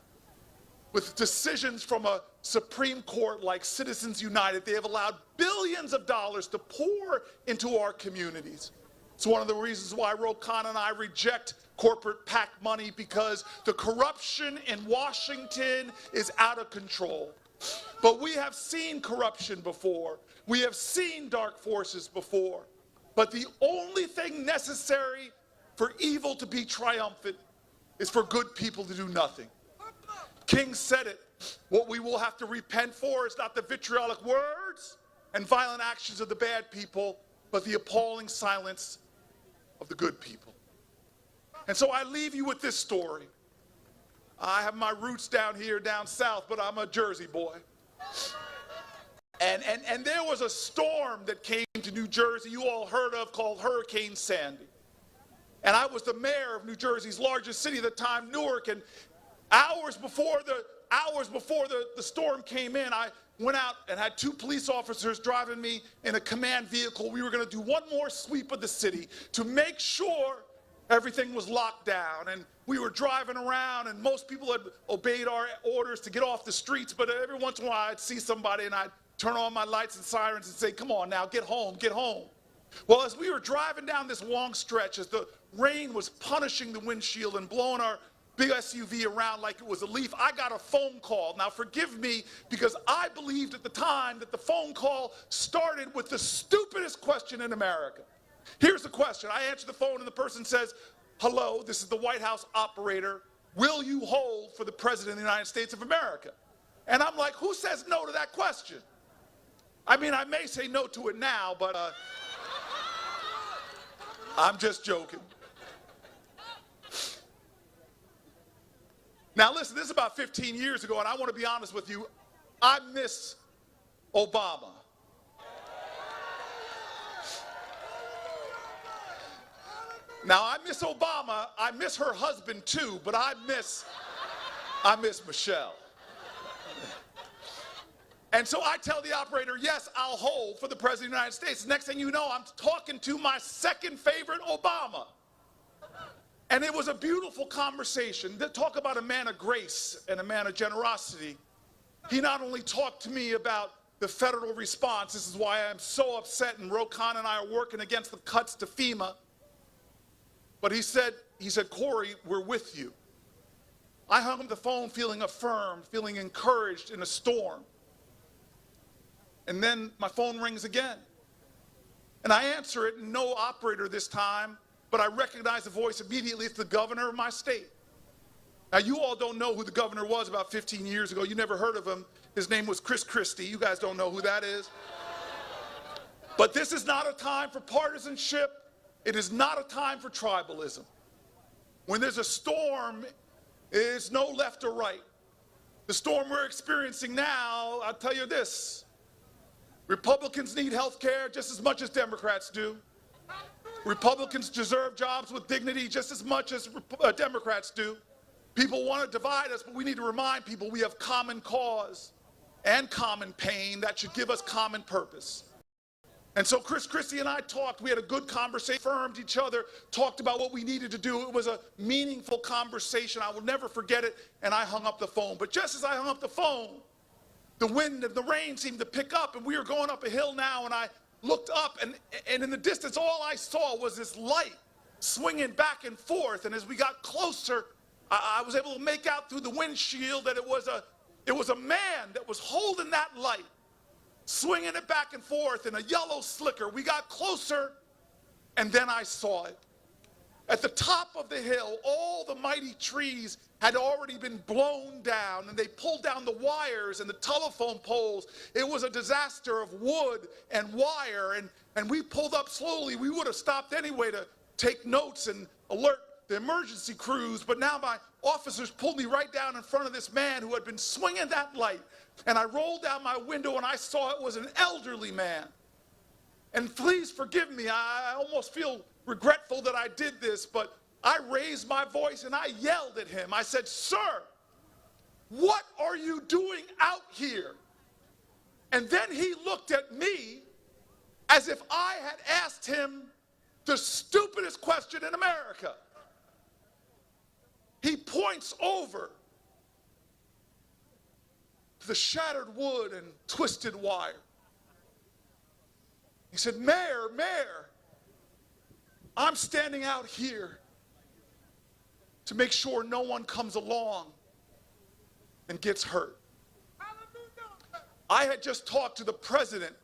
With decisions from a Supreme Court like Citizens United, they have allowed billions of dollars to pour into our communities. It's one of the reasons why Ro Khanna and I reject corporate PAC money, because the corruption in Washington is out of control. But we have seen corruption before. We have seen dark forces before. But the only thing necessary for evil to be triumphant is for good people to do nothing. King said it. What we will have to repent for is not the vitriolic words and violent actions of the bad people, but the appalling silence of the good people. And so I leave you with this story. I have my roots down here, down south, but I'm a Jersey boy. And there was a storm that came to New Jersey you all heard of called Hurricane Sandy. And I was the mayor of New Jersey's largest city at the time, Newark, and hours before the storm came in, I went out and had 2 police officers driving me in a command vehicle. We were going to do one more sweep of the city to make sure everything was locked down. And we were driving around, and most people had obeyed our orders to get off the streets, but every once in a while I'd see somebody and I'd turn on my lights and sirens and say, come on now, get home, get home. Well, as we were driving down this long stretch, as the rain was punishing the windshield and blowing our big SUV around like it was a leaf, I got a phone call. Now forgive me, because I believed at the time that the phone call started with the stupidest question in America. Here's the question. I answer the phone and the person says, hello, this is the White House operator. Will you hold for the President of the United States of America? And I'm like, who says no to that question? I mean, I may say no to it now, but I'm just joking. Now listen, this is about 15 years ago, and I want to be honest with you. I miss Obama. Now I miss Obama, I miss her husband too, but I miss Michelle. And so I tell the operator, yes, I'll hold for the President of the United States. Next thing you know, I'm talking to my second favorite, Obama. And it was a beautiful conversation. Talk about a man of grace and a man of generosity. He not only talked to me about the federal response, this is why I'm so upset, and Ro Khanna and I are working against the cuts to FEMA, but he said, Corey, we're with you. I hung up the phone feeling affirmed, feeling encouraged in a storm. And then my phone rings again. And I answer it, no operator this time, but I recognize the voice immediately. It's the governor of my state. Now, you all don't know who the governor was about 15 years ago. You never heard of him. His name was Chris Christie. You guys don't know who that is. But this is not a time for partisanship. It is not a time for tribalism. When there's a storm, it's no left or right. The storm we're experiencing now, I'll tell you this, Republicans need health care just as much as Democrats do. Republicans deserve jobs with dignity just as much as Democrats do. People want to divide us, but we need to remind people we have common cause and common pain that should give us common purpose. And so Chris Christie and I talked. We had a good conversation, affirmed each other, talked about what we needed to do. It was a meaningful conversation. I will never forget it. And I hung up the phone. But just as I hung up the phone, the wind and the rain seemed to pick up, and we were going up a hill now, and I looked up, and in the distance, all I saw was this light swinging back and forth. And as we got closer, I was able to make out through the windshield that it was a man that was holding that light, swinging it back and forth in a yellow slicker. We got closer, and then I saw it. At the top of the hill, all the mighty trees had already been blown down, and they pulled down the wires and the telephone poles. It was a disaster of wood and wire, and we pulled up slowly. We would have stopped anyway to take notes and alert the emergency crews, but now my officers pulled me right down in front of this man who had been swinging that light. And I rolled down my window, and I saw it was an elderly man. And please forgive me, I almost feel regretful that I did this, but I raised my voice and I yelled at him. I said, "Sir, what are you doing out here?" And then he looked at me as if I had asked him the stupidest question in America. He points over to the shattered wood and twisted wire. He said, Mayor, I'm standing out here to make sure no one comes along and gets hurt. I had just talked to the President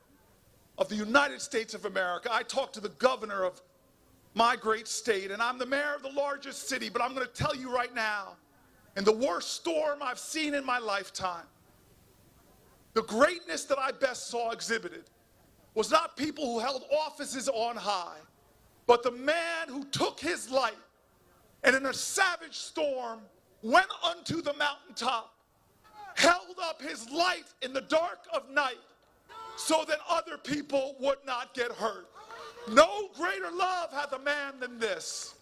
of the United States of America. I talked to the governor of my great state, and I'm the mayor of the largest city, but I'm going to tell you right now, in the worst storm I've seen in my lifetime, the greatness that I best saw exhibited was not people who held offices on high, but the man who took his light and in a savage storm went unto the mountaintop, held up his light in the dark of night so that other people would not get hurt. No greater love hath a man than this.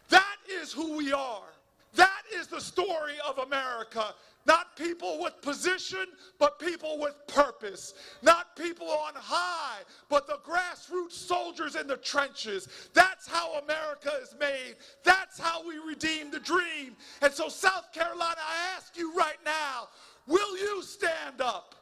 That is who we are. That is the story of America. Not people with position, but people with purpose. Not people on high, but the grassroots soldiers in the trenches. That's how America is made. That's how we redeem the dream. And so, South Carolina, I ask you right now, will you stand up?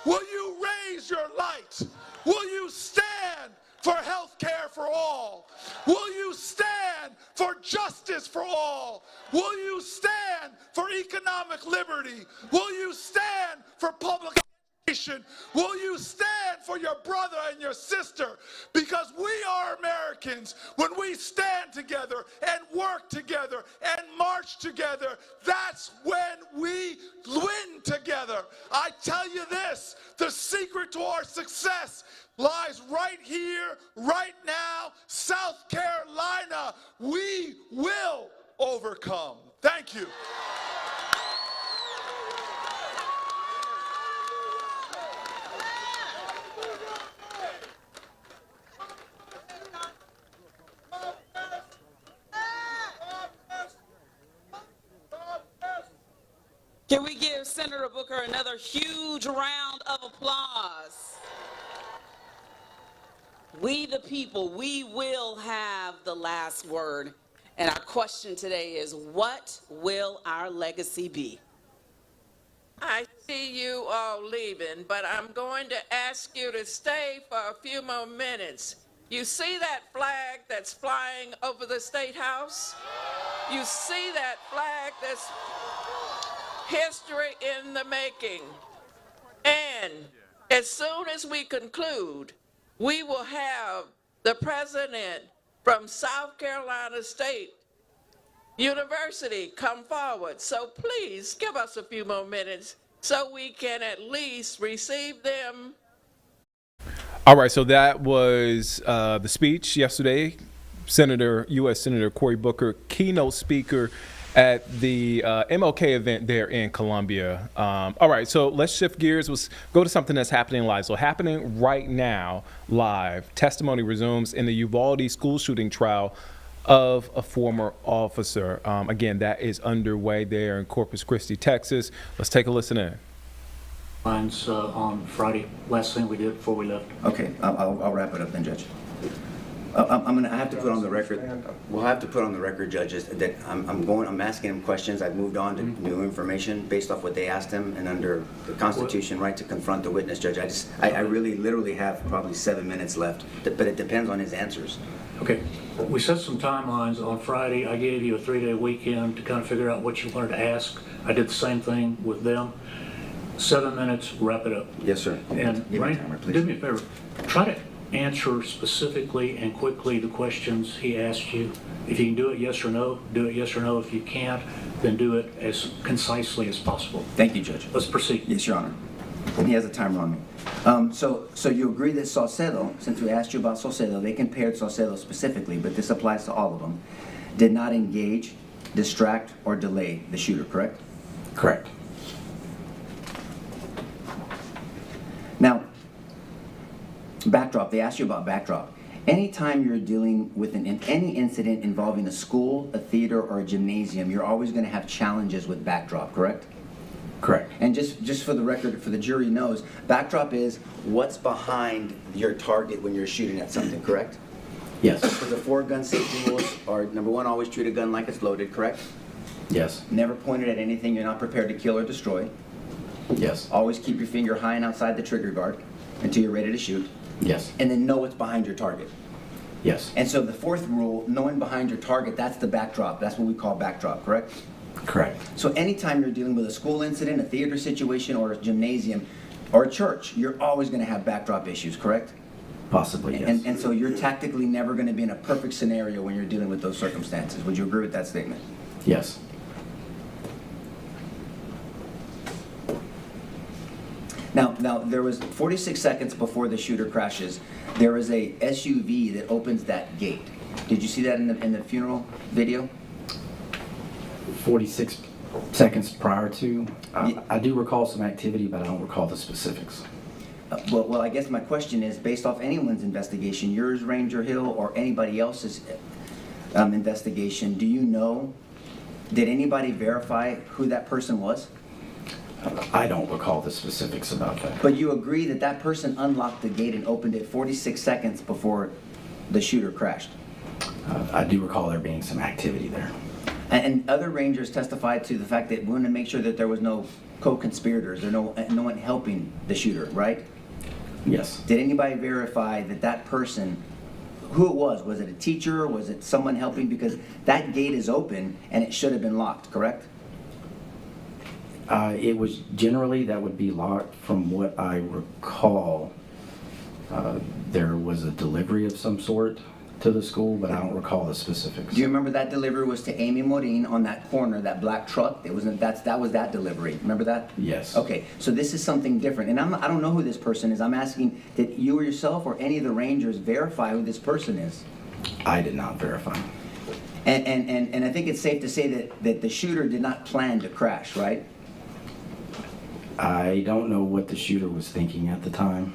Will you raise your light? Will you stand for health care for all? Will you stand for justice for all? Will you stand for economic liberty? Will you stand for public education? Will you stand for your brother and your sister? Because we are Americans. When we stand together and work together and march together, that's when we win together. I tell you this, the secret to our success lies right here, right now, South Carolina. We will overcome. Thank you. Can we give Senator Booker another huge round of applause? We the people, we will have the last word. And our question today is, what will our legacy be? I see you all leaving, but I'm going to ask you to stay for a few more minutes. You see that flag that's flying over the State House? You see that flag that's history in the making. And as soon as we conclude, we will have the president from South Carolina State University come forward. So please give us a few more minutes so we can at least receive them. All right, so that was the speech yesterday. U.S. Senator Cory Booker, keynote speaker at the MLK event there in Columbia. All right, so let's shift gears. Let's go to something that's happening live. So happening right now, live, testimony resumes in the Uvalde school shooting trial of a former officer. Again, that is underway there in Corpus Christi, Texas. Let's take a listen in. Lines on Friday, last thing we did before we left. Okay, I'll wrap it up then, Judge. I have to put on the record. We'll have to put on the record, judges, that I'm asking him questions. I've moved on to new information based off what they asked him, and under the Constitution, right to confront the witness, Judge. I really literally have probably 7 minutes left, but it depends on his answers. Okay, we set some timelines on Friday. I gave you a 3-day weekend to kind of figure out what you wanted to ask. I did the same thing with them. 7 minutes, wrap it up. Yes, sir. And Give me a Rain, timer, please. do me a favor. Try to answer specifically and quickly the questions he asked you. If you can do it yes or no, do it yes or no. If you can't, then do it as concisely as possible. Thank you, Judge. Let's proceed. Yes, Your Honor. And he has a timer on me. So you agree that Saucedo, since we asked you about Saucedo, they compared Saucedo specifically, but this applies to all of them, did not engage, distract, or delay the shooter, correct? Correct. Now, backdrop, they asked you about backdrop. Anytime you're dealing with any incident involving a school, a theater, or a gymnasium, you're always going to have challenges with backdrop, correct? Correct. And just for the record, for the jury knows, backdrop is what's behind your target when you're shooting at something, correct? Yes. So the 4 gun safety rules are, number 1, always treat a gun like it's loaded, correct? Yes. Never point it at anything you're not prepared to kill or destroy. Yes. Always keep your finger high and outside the trigger guard until you're ready to shoot. Yes. And then know what's behind your target. Yes. And so the 4th rule, knowing behind your target, that's the backdrop. That's what we call backdrop, correct? Correct. So anytime you're dealing with a school incident, a theater situation, or a gymnasium, or a church, you're always going to have backdrop issues, correct? Possibly, yes. And so you're tactically never going to be in a perfect scenario when you're dealing with those circumstances. Would you agree with that statement? Yes. Now there was 46 seconds before the shooter crashes. There is a SUV that opens that gate. Did you see that in the funeral video? 46 seconds prior to. I do recall some activity, but I don't recall the specifics. Well, I guess my question is, based off anyone's investigation, yours, Ranger Hill, or anybody else's investigation, do you know, did anybody verify who that person was? I don't recall the specifics about that. But you agree that that person unlocked the gate and opened it 46 seconds before the shooter crashed? I do recall there being some activity there. And other Rangers testified to the fact that we wanted to make sure that there was no co-conspirators or no one helping the shooter, right? Yes. Did anybody verify that that person, who it was? Was it a teacher? Was it someone helping? Because that gate is open and it should have been locked, correct? It was generally, that would be locked. From what I recall, there was a delivery of some sort to the school, but I don't recall the specifics. Do you remember that delivery was to Amy Morin on that corner, that black truck? That was that delivery. Remember that? Yes. Okay, so this is something different. And I don't know who this person is. I'm asking, did you or yourself or any of the Rangers verify who this person is? I did not verify. And I think it's safe to say that the shooter did not plan to crash, right? I don't know what the shooter was thinking at the time.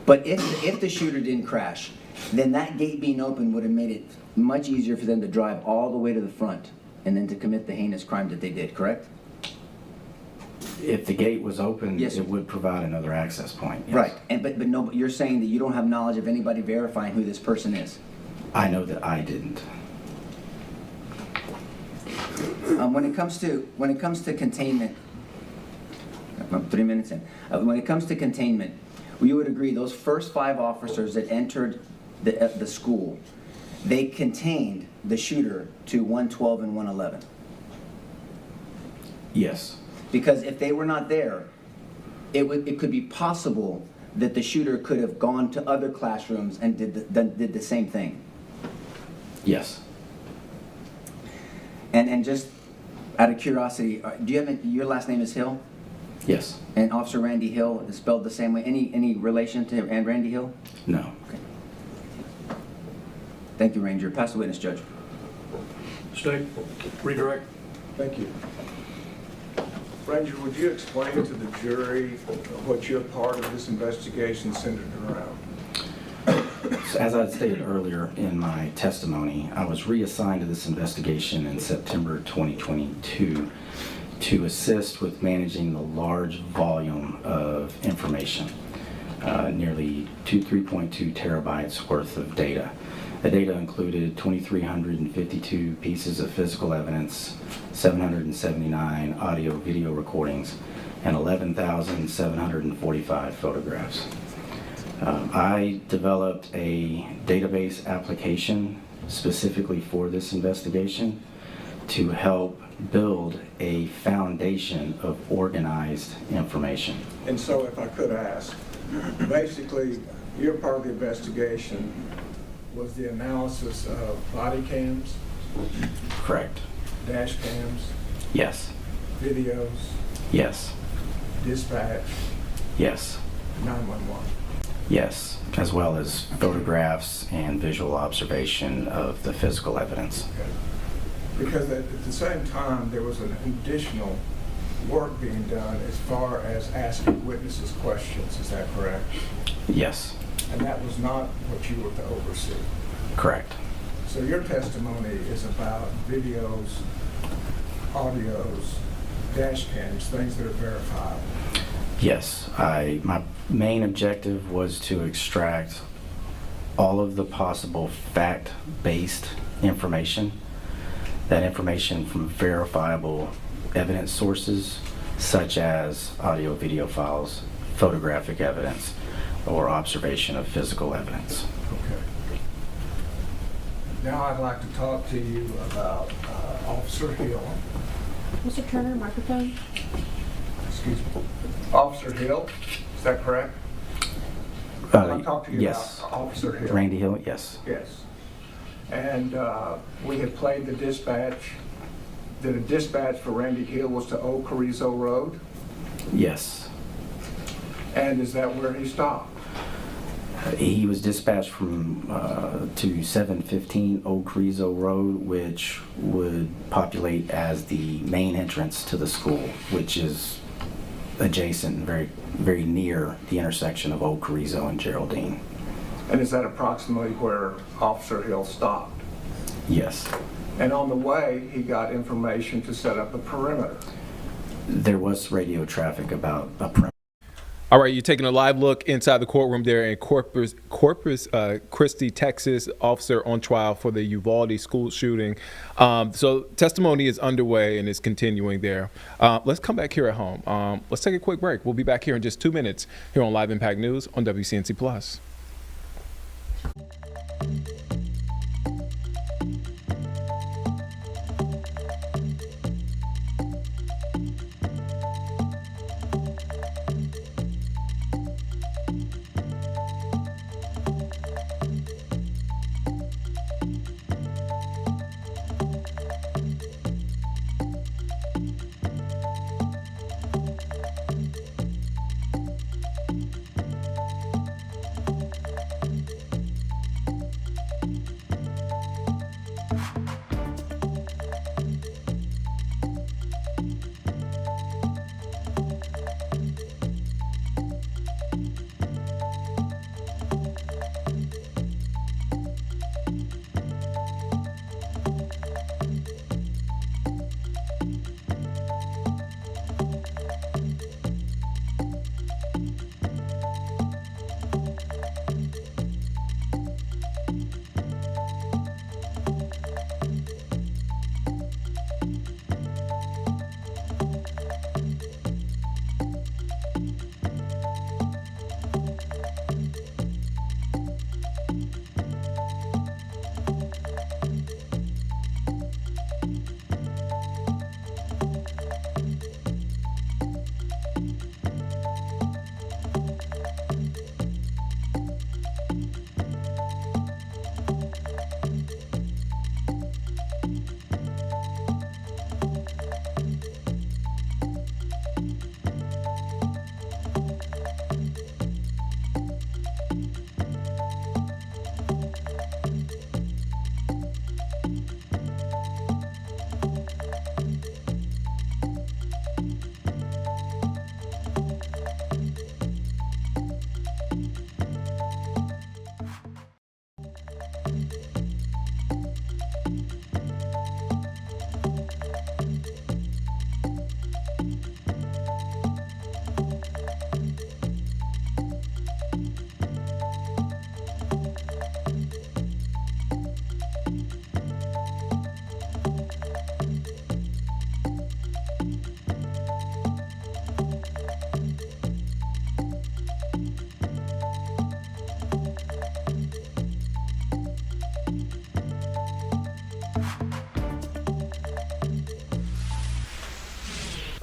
But if the shooter didn't crash, then that gate being open would have made it much easier for them to drive all the way to the front and then to commit the heinous crime that they did, correct? If the gate was open, yes, it would provide another access point. Yes. Right, but you're saying that you don't have knowledge of anybody verifying who this person is? I know that I didn't. When it comes to containment, 3 minutes in. When it comes to containment, we would agree those first 5 officers that entered the school, they contained the shooter to 112 and 111. Yes. Because if they were not there, it could be possible that the shooter could have gone to other classrooms and did the same thing. Yes. And just out of curiosity, do you have your last name is Hill? Yes. And Officer Randy Hill is spelled the same way. Any relation to Randy Hill? No. Okay. Thank you, Ranger. Pass the witness, Judge. State, redirect. Thank you. Ranger, would you explain to the jury what your part of this investigation centered around? So as I stated earlier in my testimony, I was reassigned to this investigation in September 2022 to assist with managing the large volume of information, nearly 3.2 terabytes worth of data. The data included 2,352 pieces of physical evidence, 779 audio-video recordings, and 11,745 photographs. I developed a database application specifically for this investigation to help build a foundation of organized information. And so if I could ask, basically, your part of the investigation was the analysis of body cams? Correct. Dash cams? Yes. Videos? Yes. Dispatch? Yes. 911? Yes, as well as photographs and visual observation of the physical evidence. Okay. Because at the same time, there was an additional work being done as far as asking witnesses questions. Is that correct? Yes. And that was not what you were to oversee? Correct. So your testimony is about videos, audios, dash cams, things that are verifiable? Yes. My main objective was to extract all of the possible fact-based information, that information from verifiable evidence sources such as audio-video files, photographic evidence, or observation of physical evidence. Okay. Now I'd like to talk to you about Officer Hill. Mr. Turner, microphone. Excuse me. Officer Hill, is that correct? I'm talking to you yes. about Officer Hill. Randy Hill, yes. Yes. And we had played the dispatch. That a dispatch for Randy Hill was to Old Carrizo Road? Yes. And is that where he stopped? He was dispatched from to 715 Old Carrizo Road, which would populate as the main entrance to the school, which is adjacent and very, very near the intersection of Old Carrizo and Geraldine. And is that approximately where Officer Hill stopped? Yes. And on the way, he got information to set up a perimeter. There was radio traffic about a perimeter. All right, you're taking a live look inside the courtroom there in Corpus Christi, Texas. Officer on trial for the Uvalde school shooting. So testimony is underway and is continuing there. Let's come back here at home. Let's take a quick break. We'll be back here in just 2 minutes here on Live Impact News on WCNC Plus.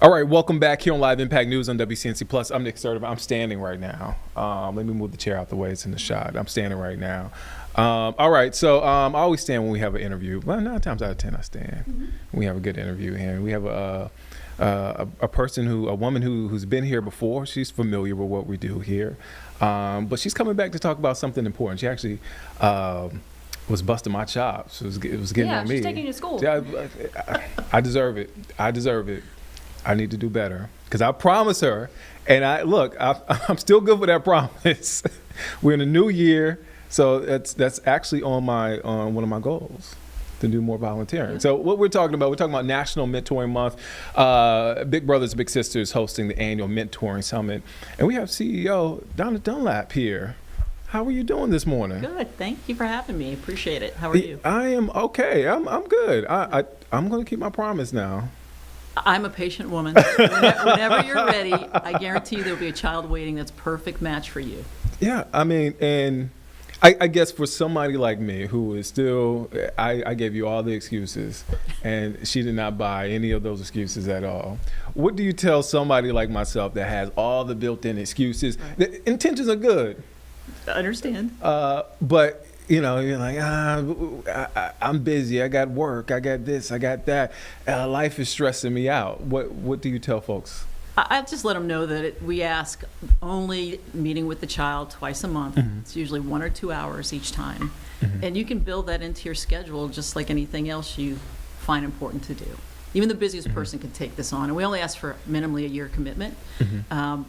All right, welcome back here on Live Impact News on WCNC Plus. I'm Nick Sturdivant. I'm standing right now. Let me move the chair out the way. It's in the shot. I'm standing right now. All right, so I always stand when we have an interview. Well, 9 times out of 10, I stand. When we have a good interview here. And we have a person a woman who's been here before. She's familiar with what we do here. But she's coming back to talk about something important. She actually was busting my chops. It was getting on me. Yeah, she's taking you to school. Yeah, I deserve it. I deserve it. I need to do better because I promised her, and I'm still good with that promise. We're in a new year, so that's actually on one of my goals, to do more volunteering. So what we're talking about National Mentoring Month. Big Brothers Big Sisters hosting the annual Mentoring Summit, and we have CEO Donna Dunlap here. How are you doing this morning? Good. Thank you for having me. Appreciate it. How are you? I am okay. I'm good. I'm going to keep my promise now. I'm a patient woman. Whenever you're ready, I guarantee you there'll be a child waiting that's perfect match for you. Yeah, I mean, and I guess for somebody like me who is still, I gave you all the excuses, and she did not buy any of those excuses at all. What do you tell somebody like myself that has all the built-in excuses? The intentions are good. I understand. But you're like, I'm busy. I got work. I got this. I got that. Life is stressing me out. What do you tell folks? I just let them know that we ask only meeting with the child twice a month. It's usually 1 or 2 hours each time. And you can build that into your schedule just like anything else you find important to do. Even the busiest person can take this on. And we only ask for minimally a year commitment.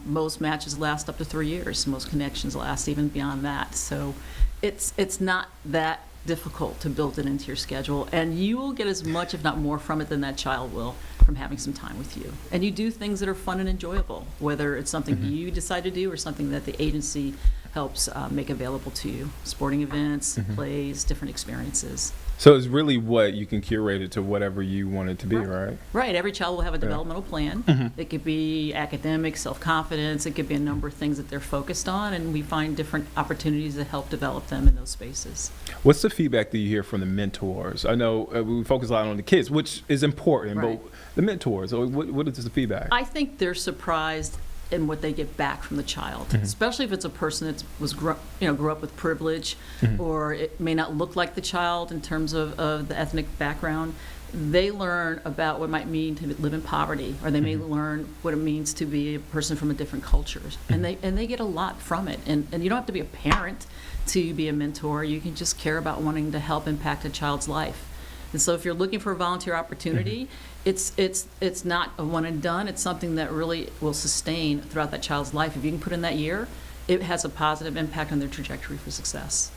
Most matches last up to 3 years. Most connections last even beyond that. So it's not that difficult to build it into your schedule. And you will get as much, if not more, from it than that child will from having some time with you. And you do things that are fun and enjoyable, whether it's something you decide to do or something that the agency helps make available to you. Sporting events, plays, different experiences. So it's really what you can curate it to whatever you want it to be, right? Right. Every child will have a developmental plan. It could be academic, self-confidence. It could be a number of things that they're focused on, and we find different opportunities to help develop them in those spaces. What's the feedback that you hear from the mentors? I know we focus a lot on the kids, which is important, but the mentors, what is the feedback? I think they're surprised in what they get back from the child, especially if it's a person that grew up with privilege, or it may not look like the child in terms of the ethnic background. They learn about what it might mean to live in poverty, or they may learn what it means to be a person from a different culture, and they get a lot from it. And you don't have to be a parent to be a mentor. You can just care about wanting to help impact a child's life. And so if you're looking for a volunteer opportunity, it's not a one and done. It's something that really will sustain throughout that child's life. If you can put in that year, it has a positive impact on their trajectory for success.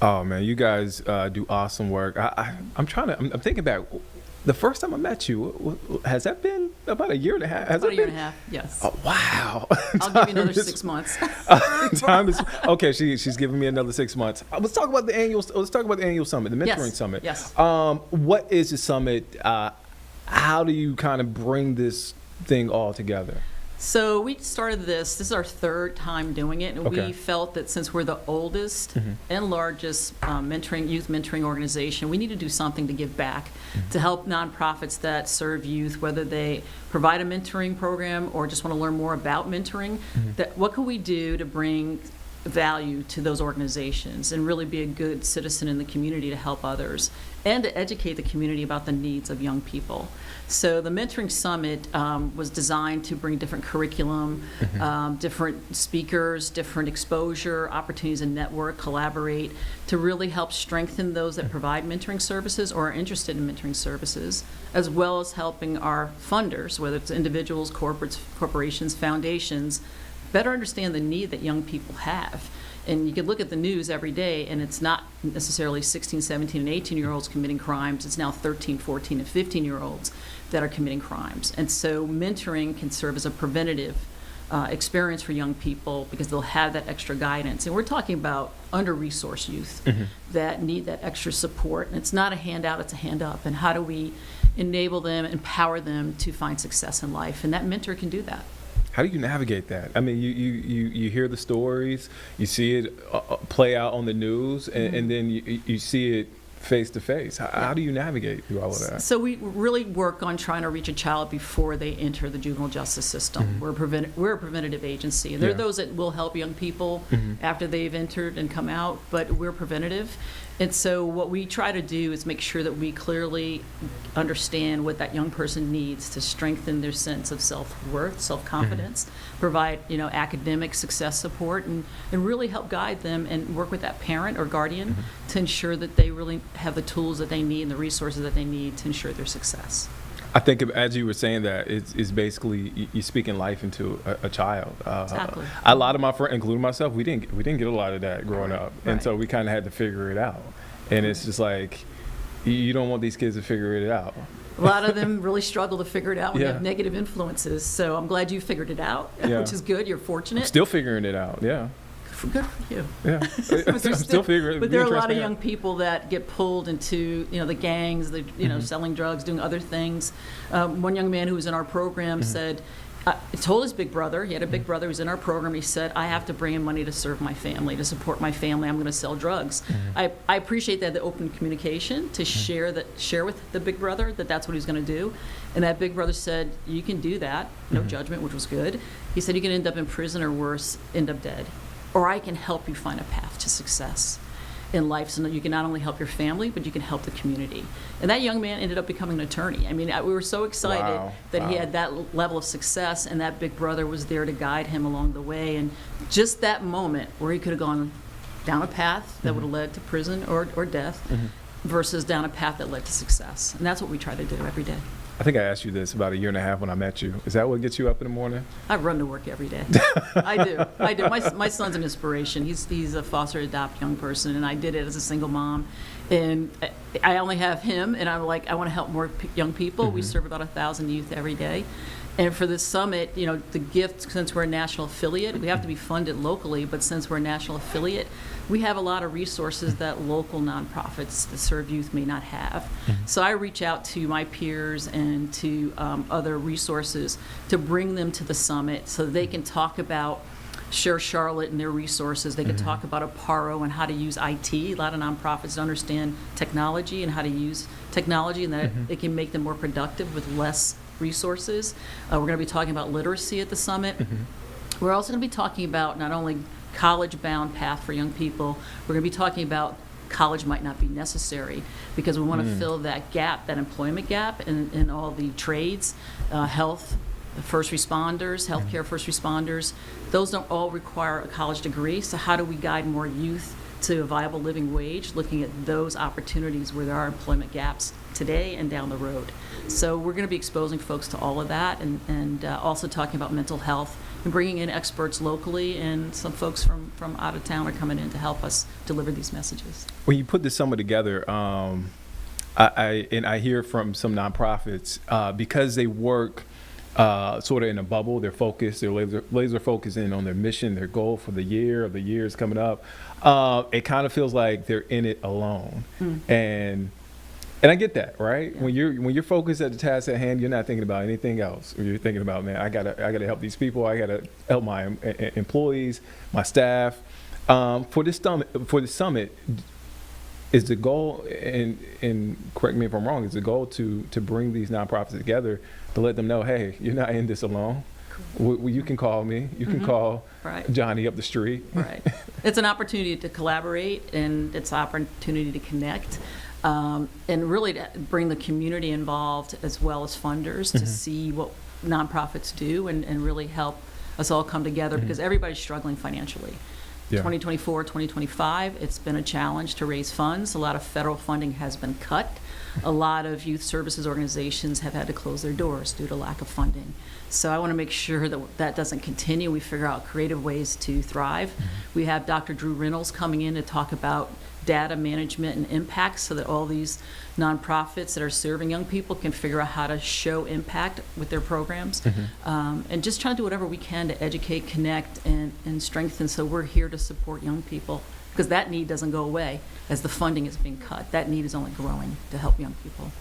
Oh man, you guys do awesome work. I'm thinking back. The first time I met you, has that been about a year and a half? About a year and a half, yes. Oh, wow. I'll give you another 6 months. Time is okay. She's giving me another 6 months. Let's talk about the annual summit, the mentoring summit. Yes. What is the summit? How do you kind of bring this thing all together? So we started this is our 3rd time doing it, and we felt that since we're the oldest and largest youth mentoring organization, we need to do something to give back to help nonprofits that serve youth, whether they provide a mentoring program or just want to learn more about mentoring. What can we do to bring value to those organizations and really be a good citizen in the community to help others and to educate the community about the needs of young people. So the Mentoring Summit was designed to bring different curriculum, different speakers, different exposure, opportunities to network, collaborate, to really help strengthen those that provide mentoring services or are interested in mentoring services, as well as helping our funders, whether it's individuals, corporations, foundations, better understand the need that young people have. And you can look at the news every day, and it's not necessarily 16, 17, and 18-year-olds committing crimes. It's now 13, 14, and 15-year-olds that are committing crimes. And so mentoring can serve as a preventative experience for young people because they'll have that extra guidance. And we're talking about under-resourced youth that need that extra support. And it's not a handout, it's a hand up. And how do we enable them, empower them to find success in life? And that mentor can do that. How do you navigate that? I mean, you hear the stories, you see it play out on the news, and then you see it face to face. How do you navigate through all of that? So we really work on trying to reach a child before they enter the juvenile justice system. We're a preventative agency. And there are those that will help young people after they've entered and come out, but we're preventative. And so what we try to do is make sure that we clearly understand what that young person needs to strengthen their sense of self-worth, self-confidence, provide, academic success support, and really help guide them and work with that parent or guardian to ensure that they really have the tools that they need and the resources that they need to ensure their success. I think as you were saying that, it's basically you speaking life into a child. Exactly. A lot of my friends, including myself, we didn't get a lot of that growing up, and so we kind of had to figure it out. And it's just like you don't want these kids to figure it out. A lot of them really struggle to figure it out when they have negative influences. So I'm glad you figured it out, which is good. You're fortunate. I'm still figuring it out. Yeah. Good for you. Yeah. I'm still figuring. But there are a lot of young people that get pulled into the gangs, selling drugs, doing other things. One young man who was in our program said, told his big brother, he had a big brother who was in our program, he said, I have to bring in money to serve my family, to support my family, I'm going to sell drugs. I appreciate that, the open communication to share with the big brother that that's what he's going to do. And that big brother said, you can do that, no judgment, which was good. He said, you can end up in prison or worse, end up dead. Or I can help you find a path to success in life so that you can not only help your family, but you can help the community. And that young man ended up becoming an attorney. I mean, we were so excited that he had that level of success, and that big brother was there to guide him along the way. And just that moment where he could have gone down a path that would have led to prison or death versus down a path that led to success. And that's what we try to do every day. I think I asked you this about a year and a half when I met you. Is that what gets you up in the morning? I run to work every day. I do. My son's an inspiration. He's a foster adopt young person, and I did it as a single mom. And I only have him, and I'm like, I want to help more young people. We serve about 1,000 youth every day. And for this summit, the gift, since we're a national affiliate, we have to be funded locally, but since we're a national affiliate, we have a lot of resources that local nonprofits that serve youth may not have. So I reach out to my peers and to other resources to bring them to the summit so they can talk about Share Charlotte and their resources. They can talk about Aparo and how to use IT. A lot of nonprofits understand technology and how to use technology, and that it can make them more productive with less resources. We're going to be talking about literacy at the summit. We're also going to be talking about not only college-bound path for young people, we're going to be talking about college might not be necessary, because we want to fill that gap, that employment gap in all the trades, health, first responders, healthcare first responders. Those don't all require a college degree, so how do we guide more youth to a viable living wage, looking at those opportunities where there are employment gaps today and down the road. So we're going to be exposing folks to all of that, and also talking about mental health and bringing in experts locally, and some folks from out of town are coming in to help us deliver these messages. When you put this summer together, I hear from some nonprofits, because they work sort of in a bubble, they're focused, they're laser focused in on their mission, their goal for the year or the years coming up. It kind of feels like they're in it alone. And I get that, right? Yeah. When you're focused at the task at hand, you're not thinking about anything else. You're thinking about, man, I gotta help these people. I gotta help my employees, my staff. For this summit, is the goal, and correct me if I'm wrong, is the goal to bring these nonprofits together to let them know, hey, you're not in this alone. You can call me. You can call Johnny up the street. Right. It's an opportunity to collaborate, and it's an opportunity to connect. And really to bring the community involved as well as funders to see what nonprofits do, and really help us all come together, because everybody's struggling financially. 2024, 2025, it's been a challenge to raise funds. A lot of federal funding has been cut. A lot of youth services organizations have had to close their doors due to lack of funding. So I want to make sure that that doesn't continue. We figure out creative ways to thrive. We have Dr. Drew Reynolds coming in to talk about data management and impact, so that all these nonprofits that are serving young people can figure out how to show impact with their programs. And just trying to do whatever we can to educate, connect, and strengthen. So we're here to support young people, because that need doesn't go away as the funding is being cut. That need is only growing to help young people.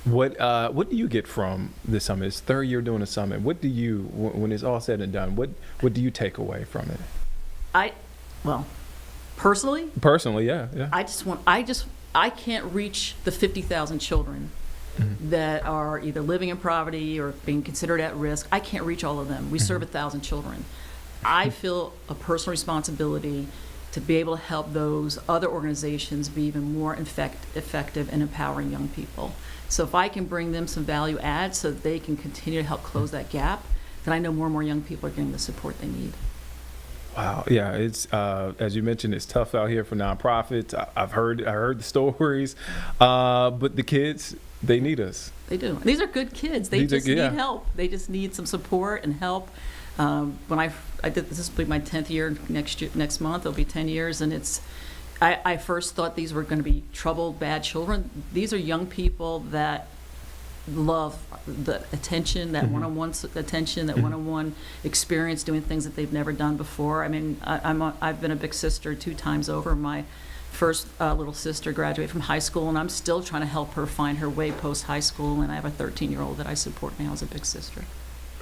What do you get from this summit? It's third year doing a summit. What do you, when it's all said and done, what do you take away from it? Personally, yeah. I just I can't reach the 50,000 children that are either living in poverty or being considered at risk. I can't reach all of them. We serve 1,000 children. I feel a personal responsibility to be able to help those other organizations be even more effective in empowering young people. So if I can bring them some value add so that they can continue to help close that gap, then I know more and more young people are getting the support they need. Wow. Yeah, it's as you mentioned, it's tough out here for nonprofits. I heard the stories, but the kids, they need us. They do. And these are good kids. They just need help. They just need some support and help. When I did this will be my 10th year next month. It'll be 10 years, and I first thought these were going to be troubled, bad children. These are young people that love the attention, that one-on-one attention, that one-on-one experience, doing things that they've never done before. I mean, I've been a big sister 2 times over. My first little sister graduated from high school, and I'm still trying to help her find her way post-high school, and I have a 13-year-old that I support now as a big sister.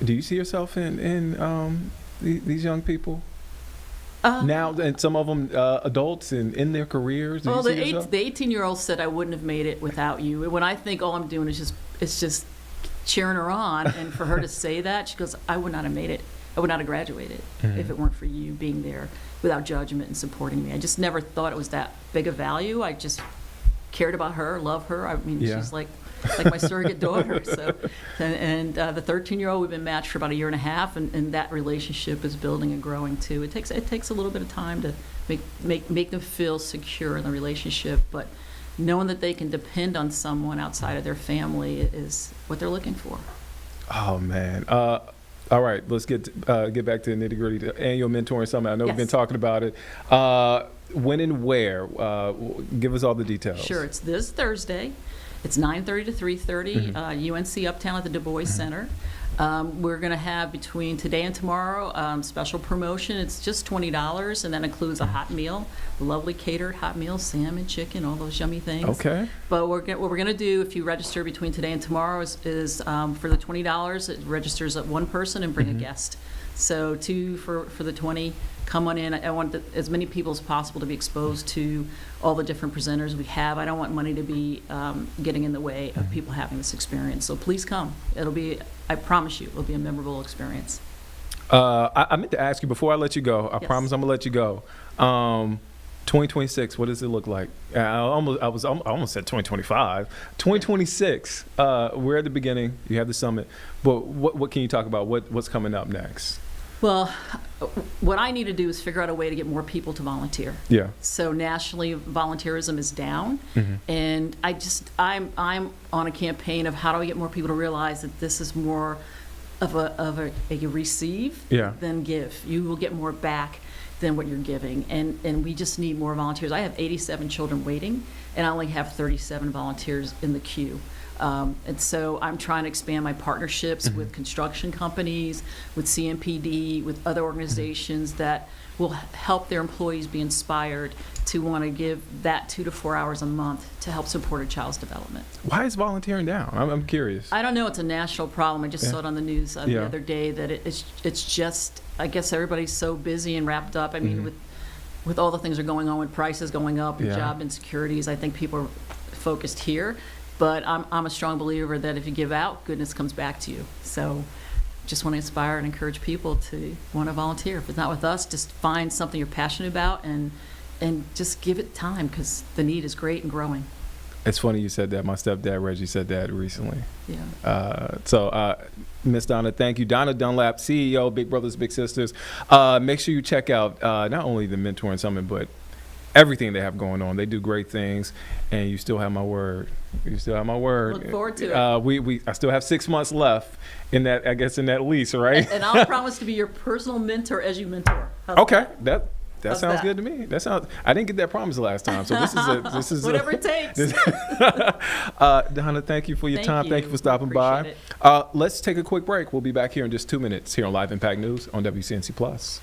Do you see yourself in these young people? Now, and some of them adults and in their careers? Well, the 18-year-old said, I wouldn't have made it without you. When I think all I'm doing is just cheering her on, and for her to say that, she goes, I would not have made it. I would not have graduated if it weren't for you being there without judgment and supporting me. I just never thought it was that big a value. I just cared about her, love her. I mean, she's like my surrogate daughter. So, and the 13-year-old, we've been matched for about 1.5 years, and that relationship is building and growing too. It takes a little bit of time to make them feel secure in the relationship, but knowing that they can depend on someone outside of their family is what they're looking for. Oh man. All right, let's get back to the nitty-gritty. The annual mentoring summit. I know we've been talking about it. When and where? Give us all the details. Sure. It's this Thursday. It's 9:30 to 3:30, UNC Uptown at the Du Bois Center. We're going to have between today and tomorrow special promotion. It's just $20, and that includes a hot meal, lovely catered hot meal, salmon, chicken, all those yummy things. Okay. But what we're going to do, if you register between today and tomorrow, is for the $20, it registers at one person and bring a guest. So 2 for the 20. Come on in. I want as many people as possible to be exposed to all the different presenters we have. I don't want money to be getting in the way of people having this experience. So please come. I promise you, it'll be a memorable experience. I meant to ask you before I let you go. I promise I'm gonna let you go. 2026. What does it look like? I almost said 2025. 2026. We're at the beginning. You have the summit, but what can you talk about? What's coming up next? Well, what I need to do is figure out a way to get more people to volunteer. Yeah. So nationally, volunteerism is down, and I'm on a campaign of how do I get more people to realize that this is more of a receive than give. You will get more back than what you're giving, and we just need more volunteers. I have 87 children waiting, and I only have 37 volunteers in the queue. And so I'm trying to expand my partnerships with construction companies, with CMPD, with other organizations that will help their employees be inspired to want to give that 2 to 4 hours a month to help support a child's development. Why is volunteering down? I'm curious. I don't know. It's a national problem. I just saw it on the news the other day that it's just, I guess everybody's so busy and wrapped up. I mean, with all the things that are going on, with prices going up and job insecurities, I think people are focused here. But I'm a strong believer that if you give out, goodness comes back to you. So just want to inspire and encourage people to want to volunteer. If it's not with us, just find something you're passionate about and just give it time, because the need is great and growing. It's funny you said that. My stepdad, Reggie, said that recently. Yeah. So Miss Donna, thank you. Donna Dunlap, CEO, Big Brothers Big Sisters. Make sure you check out not only the Mentoring Summit, but everything they have going on. They do great things, and you still have my word. You still have my word. Look forward to it. I still have 6 months left in that, I guess, in that lease, right? And I'll promise to be your personal mentor as you mentor. Okay, that sounds good to me. I didn't get that promise last time, so this is whatever it takes. Donna, thank you for your time. Thank you for stopping by. Let's take a quick break. We'll be back here in just 2 minutes here on Live Impact News on WCNC Plus.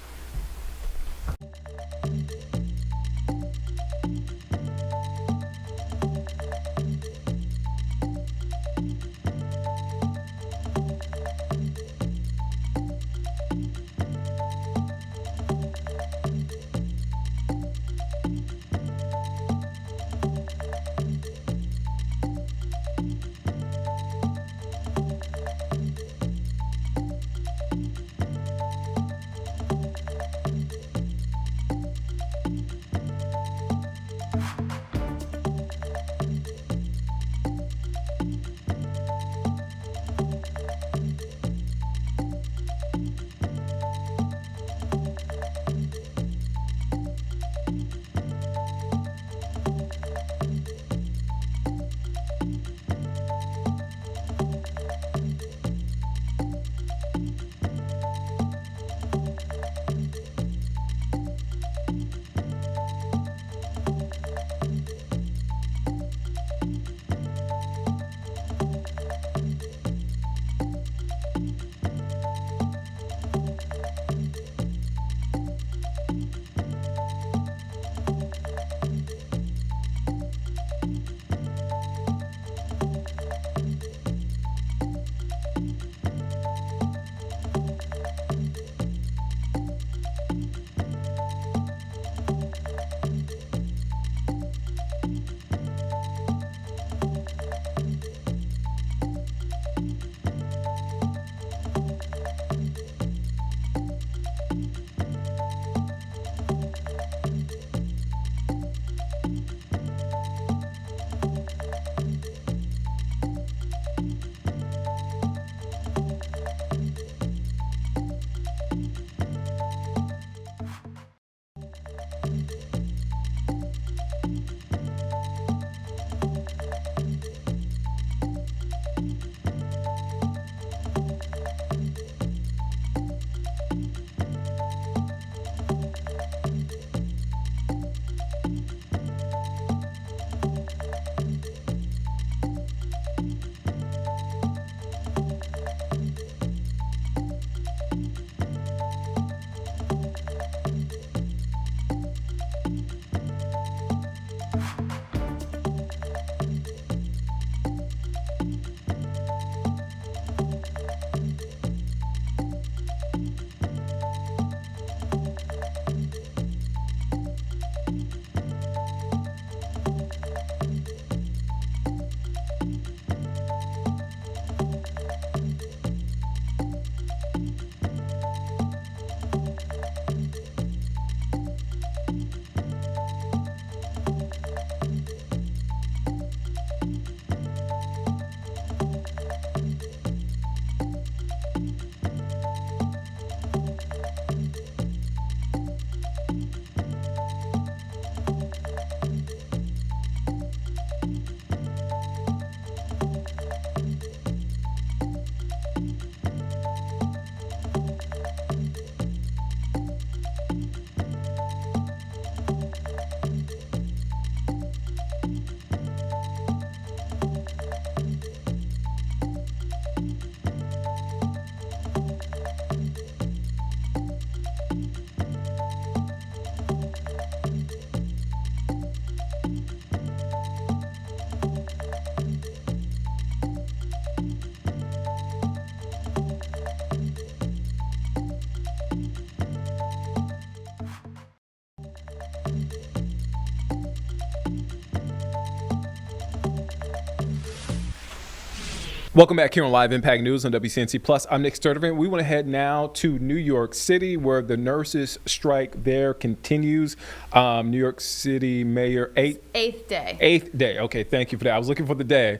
Welcome back here on Live Impact News on WCNC Plus. I'm Nick Sturdivant. We want to head now to New York City, where the nurses' strike there continues. New York City Mayor, Eighth day. Eighth day. Okay, thank you for that. I was looking for the day.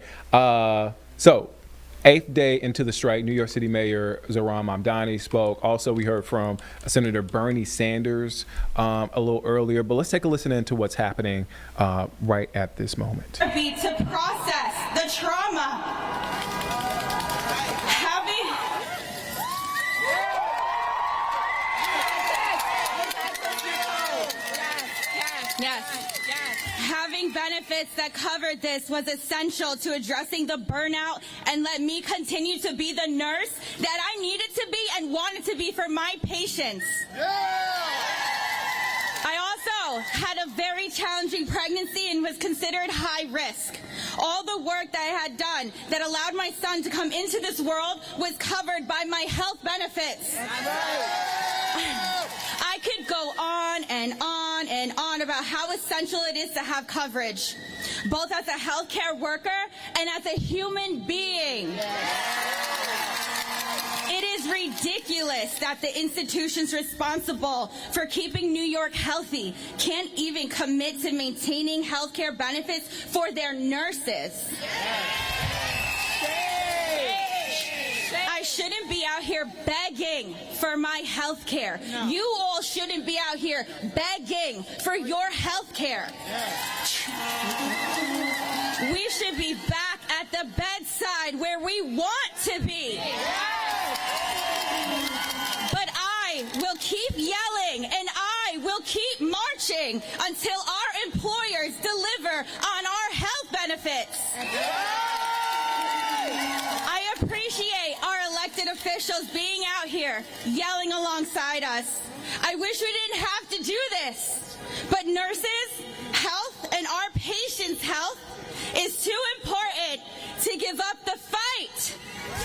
So, eighth day into the strike, New York City Mayor Zohran Mamdani spoke. Also, we heard from Senator Bernie Sanders a little earlier. But let's take a listen into what's happening right at this moment. To process the trauma. Having benefits that covered this was essential to addressing the burnout and let me continue to be the nurse that I needed to be and wanted to be for my patients. I also had a very challenging pregnancy and was considered high risk. All the work that I had done that allowed my son to come into this world was covered by my health benefits. I could go on and on and on about how essential it is to have coverage, both as a healthcare worker and as a human being. It is ridiculous that the institutions responsible for keeping New York healthy can't even commit to maintaining healthcare benefits for their nurses. I shouldn't be out here begging for my health care. No. You all shouldn't be out here begging for your health care. We should be back at the bedside where we want to be. But I will keep yelling and I will keep marching until our employers deliver on our health benefits. I appreciate our elected officials being out here yelling alongside us. I wish we didn't have to do this, but nurses' health and our patients' health is too important to give up the fight.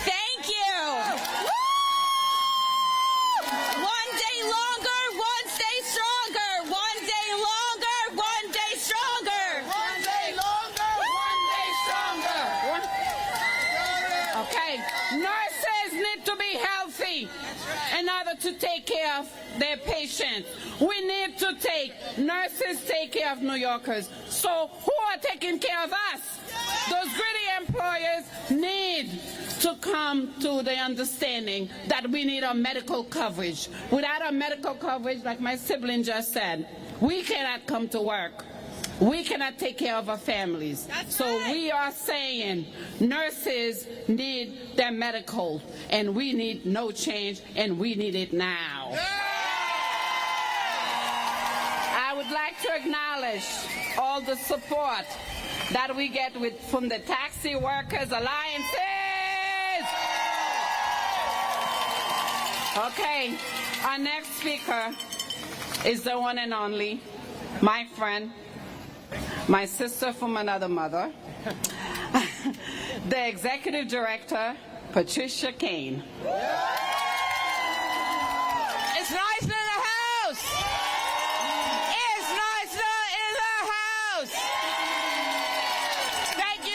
Thank you. One day longer, one day stronger. One day longer, one day stronger. One day longer, one day stronger. Okay, nurses need to be healthy in order to take care of their patients. We need to nurses take care of New Yorkers. So who are taking care of us? Those greedy employers need to come to the understanding that we need a medical coverage. Without a medical coverage, like my sibling just said, we cannot come to work. We cannot take care of our families. So we are saying nurses need their medical, and we need no change, and we need it now. I would like to acknowledge all the support that we get from the Taxi Workers Alliances. Okay, our next speaker is the one and only, my friend, my sister from another mother, the Executive Director, Patricia Kane. It's nice in the house! It's nice in the house! Thank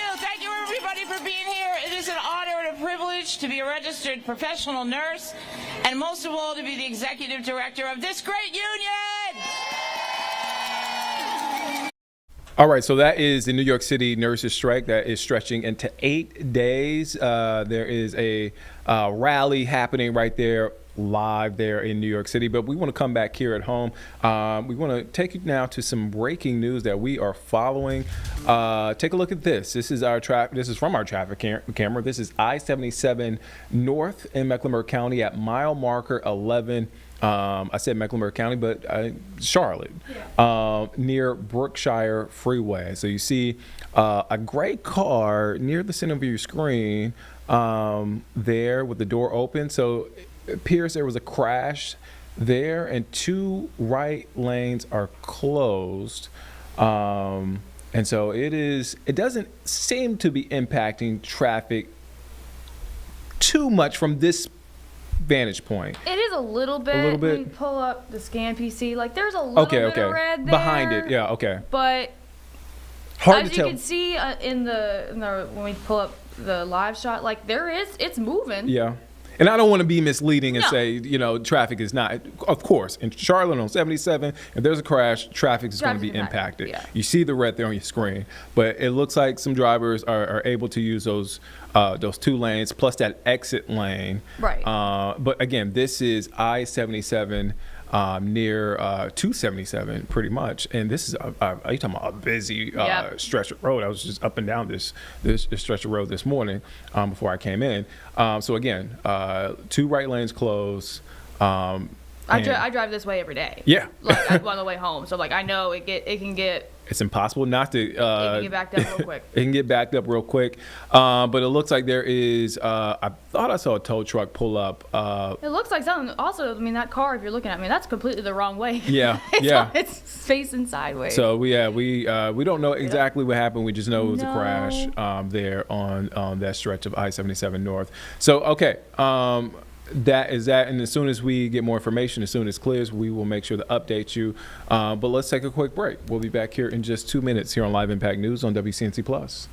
you everybody for being here. It is an honor and a privilege to be a registered professional nurse, and most of all to be the Executive Director of this great union! All right, so that is the New York City nurses strike that is stretching into 8 days. There is a rally happening right there live there in New York City, but we want to come back here at home. We want to take you now to some breaking news that we are following. Take a look at this. This is from our traffic camera. This is I-77 North in Mecklenburg County at mile marker 11. I said Mecklenburg County, but Charlotte, near Brookshire Freeway. So you see a gray car near the center of your screen there with the door open. So it appears there was a crash there, and 2 right lanes are closed. And so it doesn't seem to be impacting traffic too much from this vantage point. It is a little bit. When you pull up the scan PC, like there's a little bit of red there. Behind it, yeah, okay. But hard as to you tell. can see in the when we pull up the live shot, like it's moving. Yeah. And I don't want to be misleading and say, traffic is not. Of course, in Charlotte on 77, if there's a crash, traffic is going to be impacted. Yeah. You see the red there on your screen. But it looks like some drivers are able to use those 2 lanes plus that exit lane. Right. But again, this is I-77 near 277 pretty much. And this is, are you talking about a busy stretch of road? I was just up and down this stretch of road this morning before I came in. So again, 2 right lanes closed. I drive this way every day. Yeah. Like on the way home. So like I know it can get. It's impossible not to. It can get backed up real quick. It can get backed up real quick. But it looks like there is. I thought I saw a tow truck pull up. It looks like something. Also, I mean, that car, if you're looking at me, that's completely the wrong way. Yeah. It's facing sideways. So we don't know exactly what happened. We just know it was a crash there on that stretch of I-77 North. So okay. That is that, and as soon as we get more information, as soon as it clears, we will make sure to update you. But let's take a quick break. We'll be back here in just 2 minutes here on Live Impact News on WCNC Plus.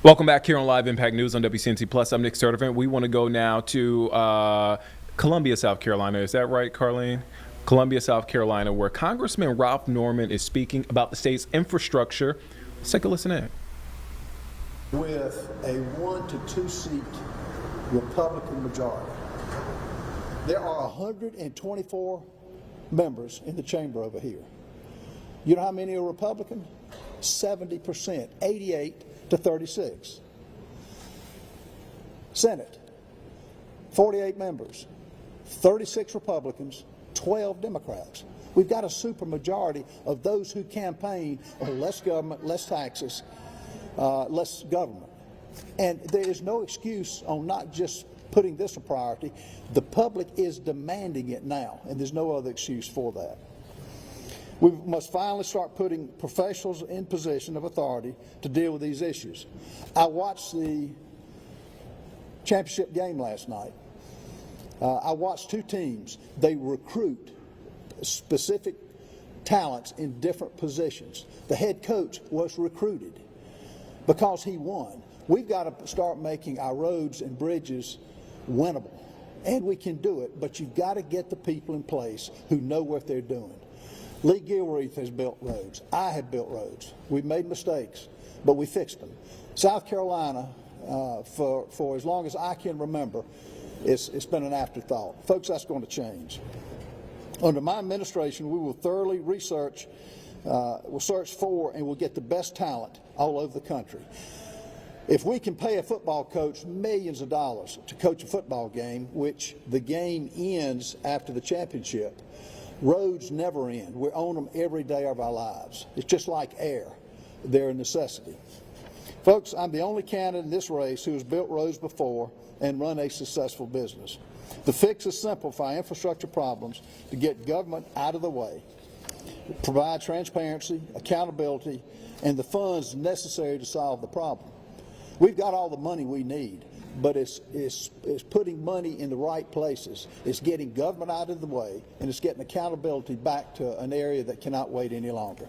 Welcome back here on Live Impact News on WCNC Plus. I'm Nick Sturdivant. We want to go now to Columbia, South Carolina. Is that right, Carlene? Columbia, South Carolina, where Congressman Ralph Norman is speaking about the state's infrastructure. Let's take a listen in. With a 1 to 2 seat Republican majority, there are 124 members in the chamber over here. You know how many are Republican? 70%, 88 to 36. Senate, 48 members, 36 Republicans, 12 Democrats. We've got a supermajority of those who campaign on less government, less taxes, less government. And there is no excuse on not just putting this a priority. The public is demanding it now, and there's no other excuse for that. We must finally start putting professionals in position of authority to deal with these issues. I watched the championship game last night. I watched 2 teams. They recruit specific talents in different positions. The head coach was recruited because he won. We've got to start making our roads and bridges winnable. And we can do it, but you've got to get the people in place who know what they're doing. Lee Gilreath has built roads. I have built roads. We've made mistakes, but we fixed them. South Carolina, for as long as I can remember, it's been an afterthought. Folks, that's going to change. Under my administration, we will thoroughly research, we'll search for and we'll get the best talent all over the country. If we can pay a football coach millions of dollars to coach a football game, which the game ends after the championship, roads never end. We're on them every day of our lives. It's just like air. They're a necessity. Folks, I'm the only candidate in this race who has built roads before and run a successful business. The fix is simplify infrastructure problems to get government out of the way, provide transparency, accountability, and the funds necessary to solve the problem. We've got all the money we need, but it's putting money in the right places. It's getting government out of the way, and it's getting accountability back to an area that cannot wait any longer.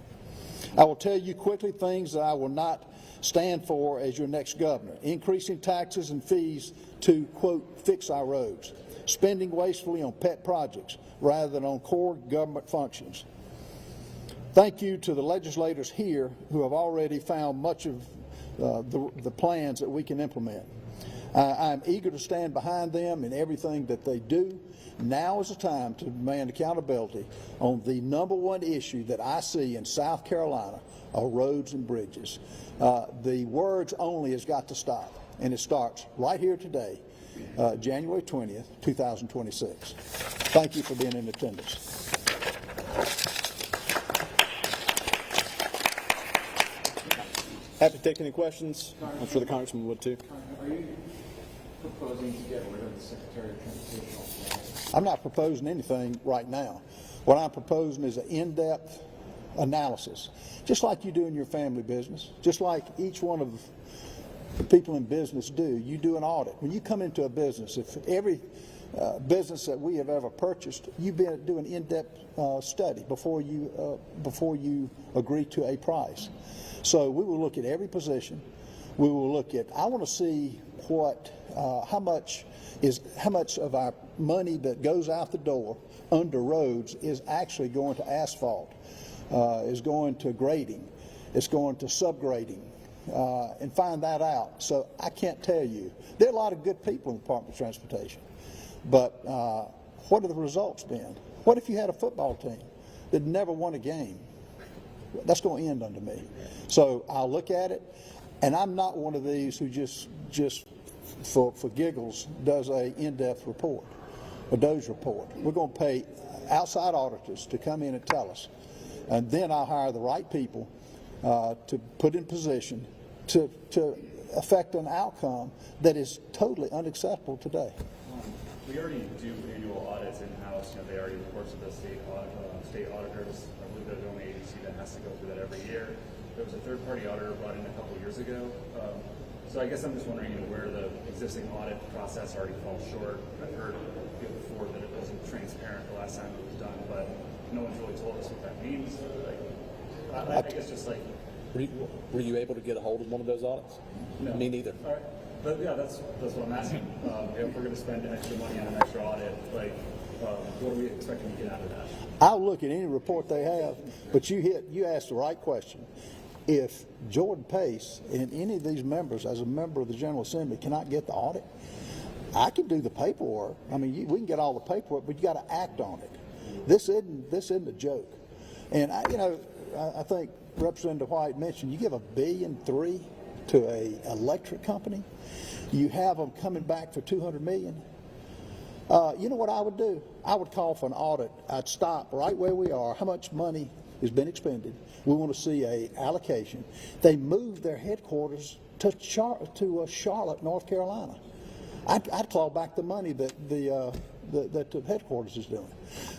I will tell you quickly things that I will not stand for as your next governor. Increasing taxes and fees to, quote, fix our roads. Spending wastefully on pet projects rather than on core government functions. Thank you to the legislators here who have already found much of the plans that we can implement. I'm eager to stand behind them in everything that they do. Now is the time to demand accountability on the #1 issue that I see in South Carolina are roads and bridges. The words only has got to stop, and it starts right here today, January 20th, 2026. Thank you for being in attendance. Happy to take any questions. I'm sure the Congressman would too. Are you proposing to get rid of the Secretary of Transportation? I'm not proposing anything right now. What I'm proposing is an in-depth analysis, just like you do in your family business, just like each one of the people in business do. You do an audit. When you come into a business, if every business that we have ever purchased, you do an in-depth study before you agree to a price. So we will look at every position. We will look at. I want to see how much of our money that goes out the door under roads is actually going to asphalt, is going to grading, is going to subgrading, and find that out. So I can't tell you. There are a lot of good people in the Department of Transportation, but what are the results been? What if you had a football team that never won a game? That's going to end under me. So I'll look at it, and I'm not one of these who just for giggles does a in-depth report, a DOJ report. We're going to pay outside auditors to come in and tell us, and then I'll hire the right people to put in position to affect an outcome that is totally unacceptable today. We already do annual audits in-house. They already report to the state auditors. I believe they're the only agency that has to go through that every year. There was a third-party auditor brought in a couple years ago. So I guess I'm just wondering where the existing audit process already falls short. I've heard before that it wasn't transparent the last time it was done, but no one's really told us what that means. I guess just like... Were you able to get a hold of one of those audits? No. Me neither. All right. But yeah, that's what I'm asking. If we're going to spend extra money on an extra audit, what are we expecting to get out of that? I'll look at any report they have, but you asked the right question. If Jordan Pace and any of these members, as a member of the General Assembly, cannot get the audit, I can do the paperwork. I mean, we can get all the paperwork, but you got to act on it. This isn't a joke. And I think Representative White mentioned you give $1.3 billion to an electric company. You have them coming back for $200 million. You know what I would do? I would call for an audit. I'd stop right where we are. How much money has been expended? We want to see a allocation. They moved their headquarters to Charlotte, North Carolina. I'd claw back the money that the headquarters is doing.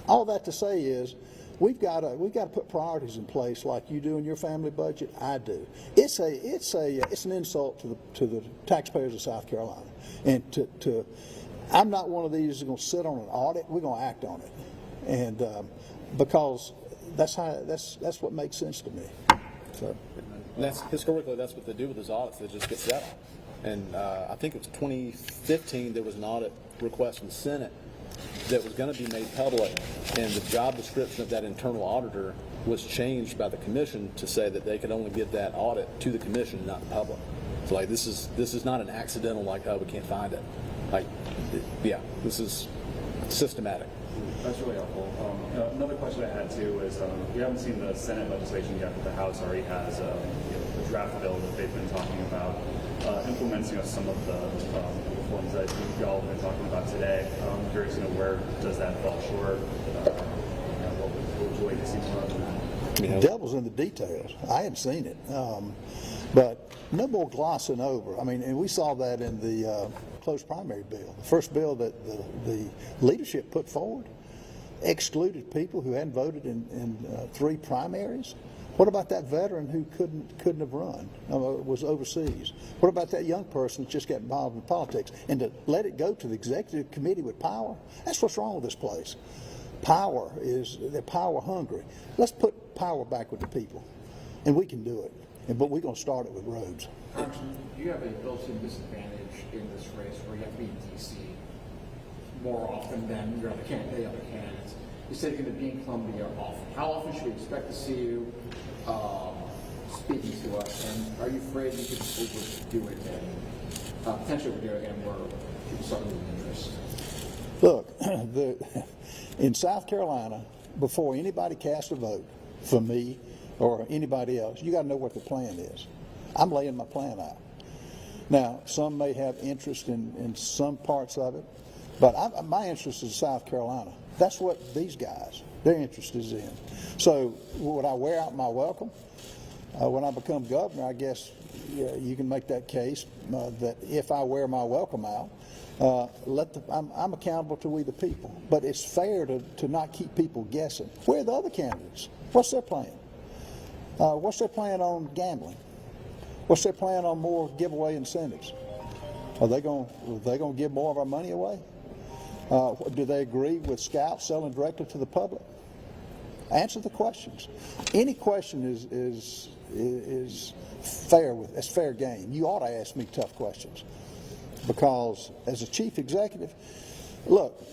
All that to say is, we've got to put priorities in place like you do in your family budget. I do. It's an insult to the taxpayers of South Carolina, and I'm not one of these who's going to sit on an audit. We're going to act on it, and because that's what makes sense to me. So, historically, that's what they do with those audits. They just get settled. And I think it was 2015 there was an audit request from the Senate that was going to be made public, and the job description of that internal auditor was changed by the commission to say that they could only give that audit to the commission and not the public. So this is not an accidental we can't find it. Yeah, this is systematic. That's really helpful. Another question I had too is we haven't seen the Senate legislation yet, but the House already has a draft bill that they've been talking about implementing some of the reforms that y'all have been talking about today. I'm curious, where does that fall short? What would you like to see more of that? The devil's in the details. I hadn't seen it, but no more glossing over. I mean, and we saw that in the closed primary bill. The first bill that the leadership put forward excluded people who hadn't voted in 3 primaries. What about that veteran who couldn't have run, was overseas? What about that young person that just got involved in politics? And to let it go to the executive committee with power, that's what's wrong with this place. They're power hungry. Let's put power back with the people, and we can do it. But we're going to start it with Rhodes. Congressman, you have a built-in disadvantage in this race where you have to be in D.C. more often than the other candidates. You said you're going to be in Columbia often. How often should we expect to see you speaking to us? And are you afraid you could overdo it and potentially overdo it and where people start losing interest? Look, in South Carolina, before anybody casts a vote for me or anybody else, you got to know what the plan is. I'm laying my plan out. Now, some may have interest in some parts of it, but my interest is South Carolina. That's what these guys, their interest is in. So would I wear out my welcome? When I become governor, I guess you can make that case that if I wear my welcome out, I'm accountable to we the people. But it's fair to not keep people guessing. Where are the other candidates? What's their plan? What's their plan on gambling? What's their plan on more giveaway incentives? Are they going to give more of our money away? Do they agree with scouts selling directly to the public? Answer the questions. Any question is fair. It's fair game. You ought to ask me tough questions, because as a chief executive, look,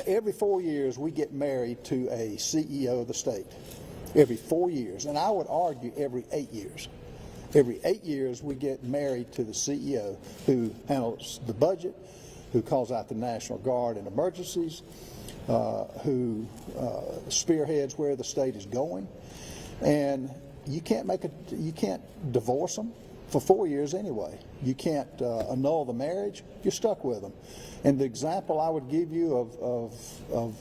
every 4 years we get married to a CEO of the state. Every 4 years, and I would argue every 8 years. Every 8 years we get married to the CEO who handles the budget, who calls out the National Guard in emergencies, who spearheads where the state is going, and you can't divorce them for 4 years anyway. You can't annul the marriage. You're stuck with them. And the example I would give you of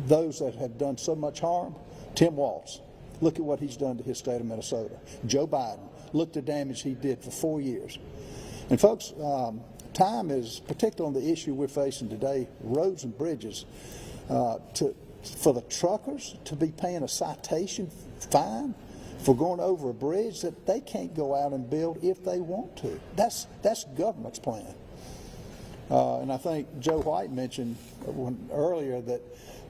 those that have done so much harm, Tim Walz. Look at what he's done to his state of Minnesota. Joe Biden, look at the damage he did for 4 years. And folks, time is, particularly on the issue we're facing today, roads and bridges, for the truckers to be paying a citation fine for going over a bridge that they can't go out and build if they want to. That's government's plan. And I think Joe White mentioned earlier that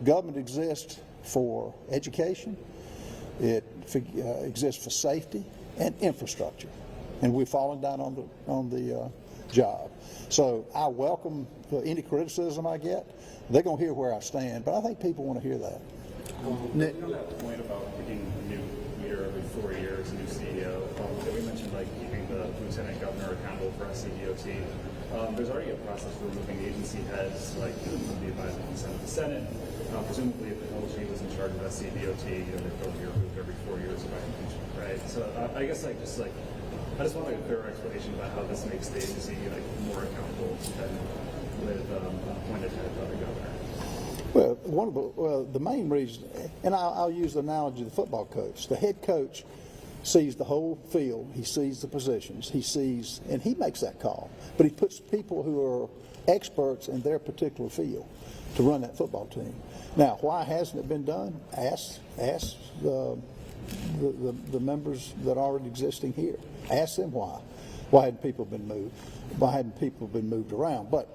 government exists for education, it exists for safety and infrastructure, and we've fallen down on the job. So I welcome any criticism I get. They're going to hear where I stand, but I think people want to hear that. Nick, on that point about picking a new leader every 4 years, a new CEO, we mentioned keeping the lieutenant governor accountable for SCDOT. There's already a process for removing agency heads, from the advisory consent of the Senate. Presumably, if the LG was in charge of SCDOT, they'd probably be removed every 4 years by impeachment, right? So I guess I just want a clearer explanation about how this makes the agency more accountable than with appointed head by the governor. Well, the main reason, and I'll use the analogy of the football coach. The head coach sees the whole field. He sees the positions. And he makes that call. But he puts people who are experts in their particular field to run that football team. Now, why hasn't it been done? Ask the members that are already existing here. Ask them why. Why hadn't people been moved? Why hadn't people been moved around? But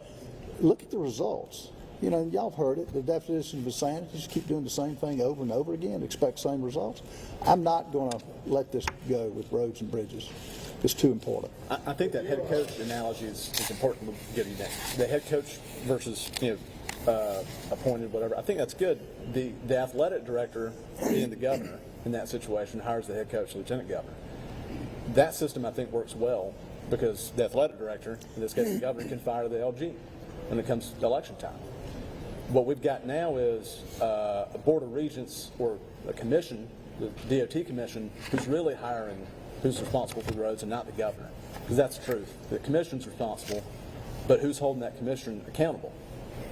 look at the results. Y'all have heard it. The definition of insanity is just keep doing the same thing over and over again, expect the same results. I'm not going to let this go with roads and bridges. It's too important. I think that head coach analogy is important to get you down. The head coach versus appointed, whatever. I think that's good. The athletic director, being the governor in that situation, hires the head coach, lieutenant governor. That system, I think, works well because the athletic director, in this case the governor, can fire the LG. when it comes to election time. What we've got now is a board of regents or a commission, the DOT commission, who's really hiring who's responsible for the roads and not the governor. Because that's the truth. The commission's responsible, but who's holding that commission accountable?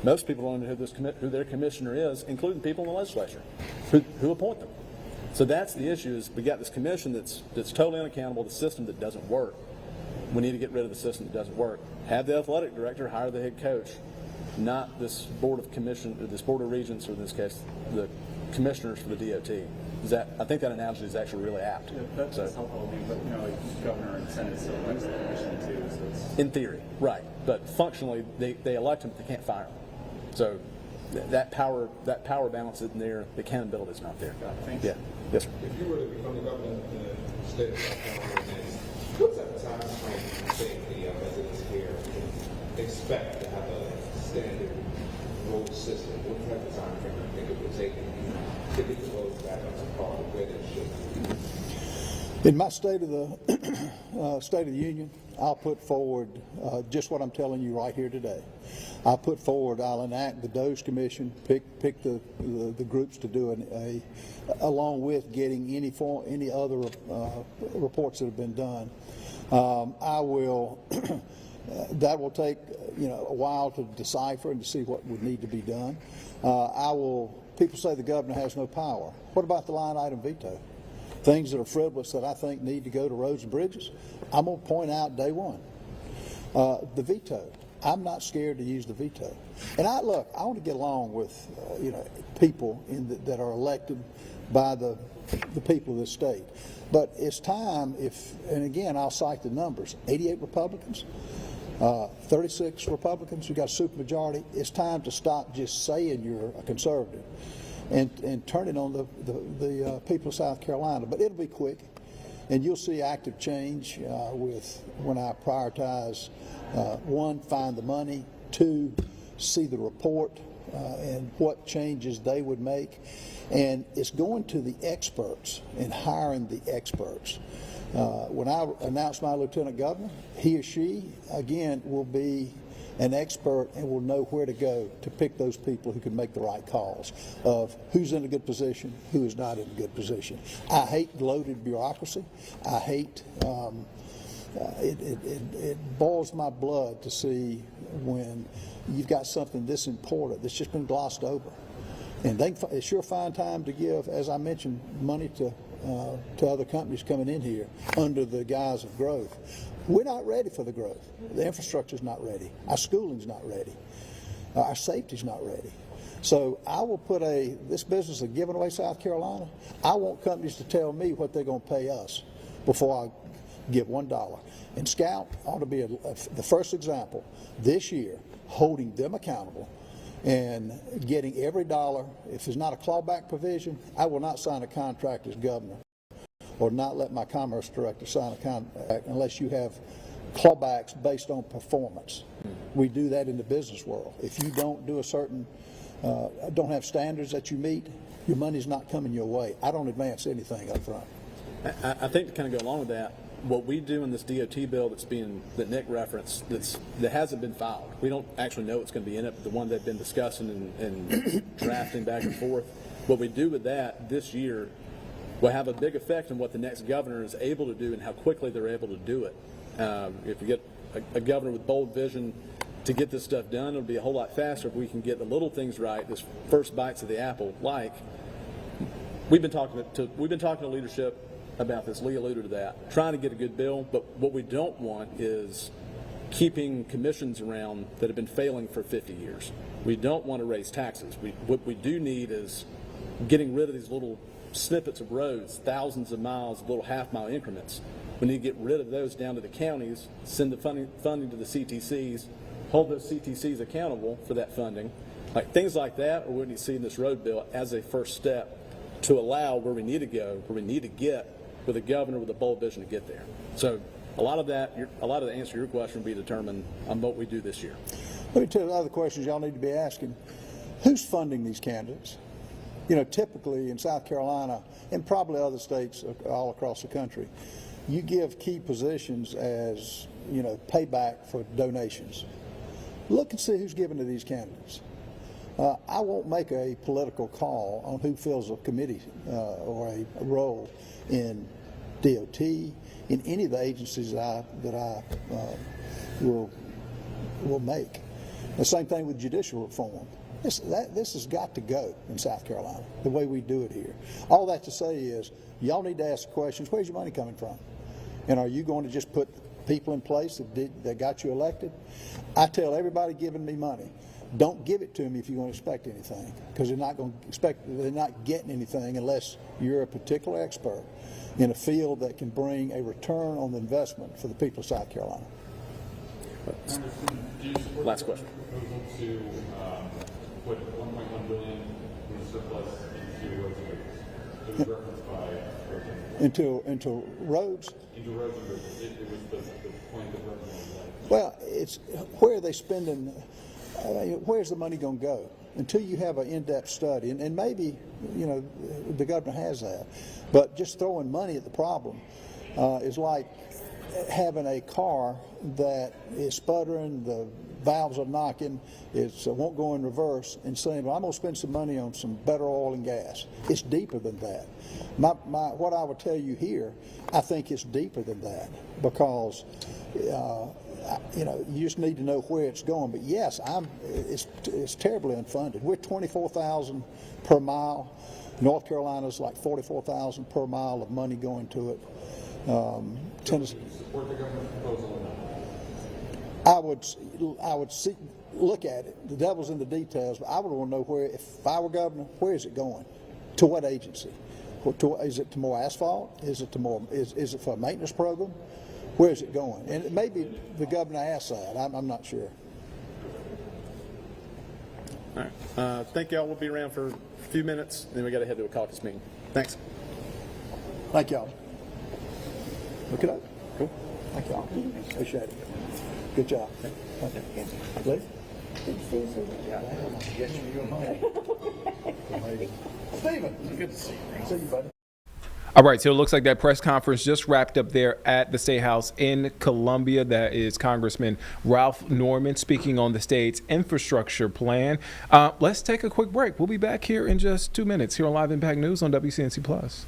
Most people don't know who their commissioner is, including people in the legislature who appoint them. So that's the issue, is we got this commission that's totally unaccountable, the system that doesn't work. We need to get rid of the system that doesn't work. Have the athletic director hire the head coach, not this board of regents, or in this case, the commissioners for the DOT. I think that analogy is actually really apt. Yeah, that's helpful, but like governor and Senate still elects the commission too. So it's... In theory, right. But functionally, they elect them, they can't fire them. So that power balance isn't there, the accountability is not there. Thanks. Yeah. Yes, sir. If you were to become the governor of the state of South Carolina, what type of time frame do you think the residents here can expect to have a standard road system? What type of time frame do you think it would take to get the roads back up to par with where they should be? In my State of the Union, I'll put forward just what I'm telling you right here today. I'll put forward, I'll enact the DOJ Commission, pick the groups to do along with getting any other reports that have been done. I will. That will take a while to decipher and to see what would need to be done. People say the governor has no power. What about the line item veto? Things that are frivolous that I think need to go to roads and bridges, I'm going to point out day one. The veto. I'm not scared to use the veto. And I want to get along with people that are elected by the people of this state. But it's time, and again, I'll cite the numbers, 88 Republicans, 36 Republicans, you got a supermajority. It's time to stop just saying you're a conservative and turn it on the people of South Carolina. But it'll be quick, and you'll see active change when I prioritize, one, find the money, two, see the report and what changes they would make. And it's going to the experts and hiring the experts. When I announce my lieutenant governor, he or she, again, will be an expert and will know where to go to pick those people who can make the right calls of who's in a good position, who is not in a good position. I hate bloated bureaucracy. I hate, it boils my blood to see when you've got something this important that's just been glossed over. And they sure find time to give, as I mentioned, money to other companies coming in here under the guise of growth. We're not ready for the growth. The infrastructure's not ready. Our schooling's not ready. Our safety's not ready. So I will put this business of giving away South Carolina, I want companies to tell me what they're going to pay us before I give $1. And Scout ought to be the first example this year, holding them accountable and getting every dollar. If there's not a clawback provision, I will not sign a contract as governor or not let my commerce director sign a contract unless you have clawbacks based on performance. We do that in the business world. If you don't do don't have standards that you meet, your money's not coming your way. I don't advance anything up front. I think to kind of go along with that, what we do in this DOT bill that Nick referenced, that hasn't been filed. We don't actually know what's going to be in it, but the one they've been discussing and drafting back and forth. What we do with that this year will have a big effect on what the next governor is able to do and how quickly they're able to do it. If you get a governor with bold vision to get this stuff done, it'll be a whole lot faster if we can get the little things right, this first bites of the apple. Like we've been talking to leadership about this. Lee alluded to that, trying to get a good bill, but what we don't want is keeping commissions around that have been failing for 50 years. We don't want to raise taxes. What we do need is getting rid of these little snippets of roads, thousands of miles, little half-mile increments. We need to get rid of those down to the counties, send the funding to the CTCs, hold those CTCs accountable for that funding. Like things like that are what we need to see in this road bill as a first step to allow where we need to go, where we need to get with a governor with a bold vision to get there. So a lot of the answer to your question will be determined on what we do this year. Let me tell you the other questions y'all need to be asking. Who's funding these candidates? Typically in South Carolina and probably other states all across the country, you give key positions as, payback for donations. look and see who's given to these candidates. I won't make a political call on who fills a committee or a role in DOT, in any of the agencies that I will make. The same thing with judicial reform. This has got to go in South Carolina, the way we do it here. All that to say is, y'all need to ask the questions, where's your money coming from? And are you going to just put people in place that got you elected? I tell everybody giving me money, don't give it to me if you're going to expect anything, because they're not getting anything unless you're a particular expert in a field that can bring a return on the investment for the people of South Carolina. Last question. To put $1.1 billion in the surplus into roads and bridges. It was referenced by into roads. Into roads and bridges. It was the point of the reference. Well, it's where are they spending? Where's the money going to go? Until you have an in-depth study, and maybe the governor has that, but just throwing money at the problem is like having a car that is sputtering, the valves are knocking, it won't go in reverse, and saying, well, I'm going to spend some money on some better oil and gas. It's deeper than that. What I would tell you here, I think it's deeper than that, because you just need to know where it's going. But yes, it's terribly unfunded. We're $24,000 per mile. North Carolina's like $44,000 per mile of money going to it. Tennessee. Support the government's proposal or not? I would look at it. The devil's in the details, but I would want to know where. If I were governor, where is it going? To what agency? Is it to more asphalt? Is it to more? Is it for a maintenance program? Where is it going? And maybe the governor asked that. I'm not sure. All right. Thank y'all. We'll be around for a few minutes. Then we got to head to a caucus meeting. Thanks. Thank y'all. Look it up. Cool. Thank y'all. Appreciate it. Good job. Liz? Good to see you. Yes, you. Stephen, good to see you. See you, buddy. All right, so it looks like that press conference just wrapped up there at the State House in Columbia. That is Congressman Ralph Norman speaking on the state's infrastructure plan. Let's take a quick break. We'll be back here in just 2 minutes here on Live Impact News on WCNC Plus.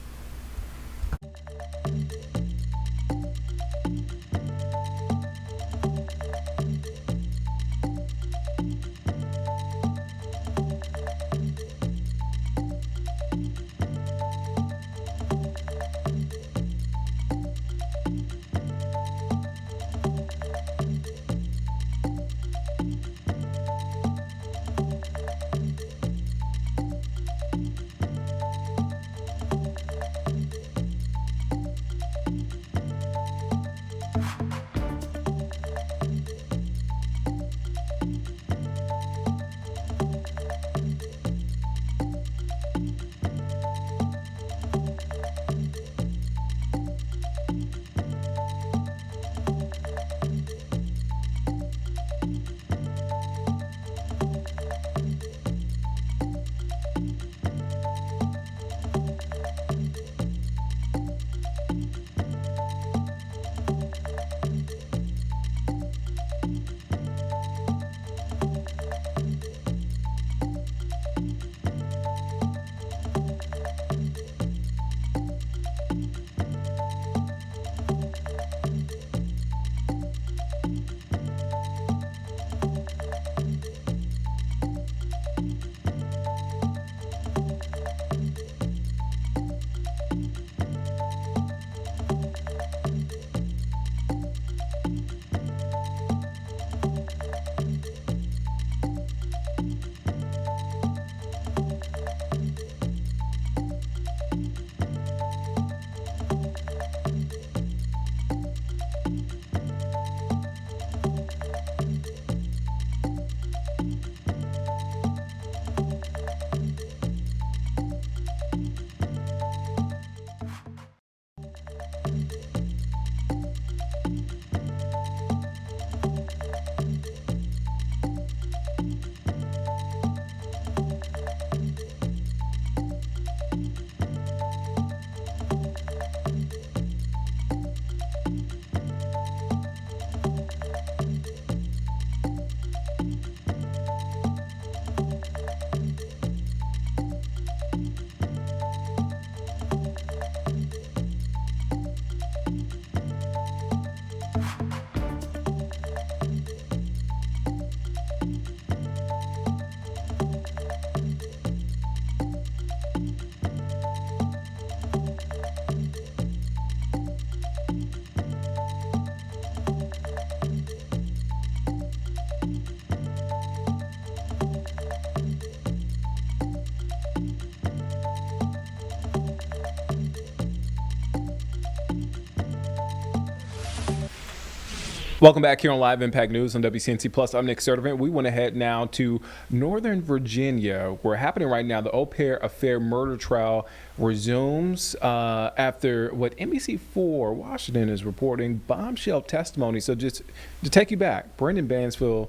Welcome back here on Live Impact News on WCNC Plus. I'm Nick Sertivant. We went ahead now to Northern Virginia, where happening right now, the Au Pair Affair murder trial resumes after what NBC4 Washington is reporting bombshell testimony. So just to take you back, Brendan Banfield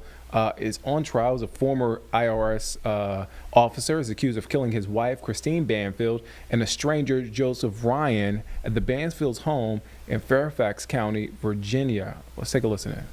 is on trial as a former IRS officer, is accused of killing his wife, Christine Banfield, and a stranger, Joseph Ryan, at the Banfield's home in Fairfax County, Virginia. Let's take a listen in.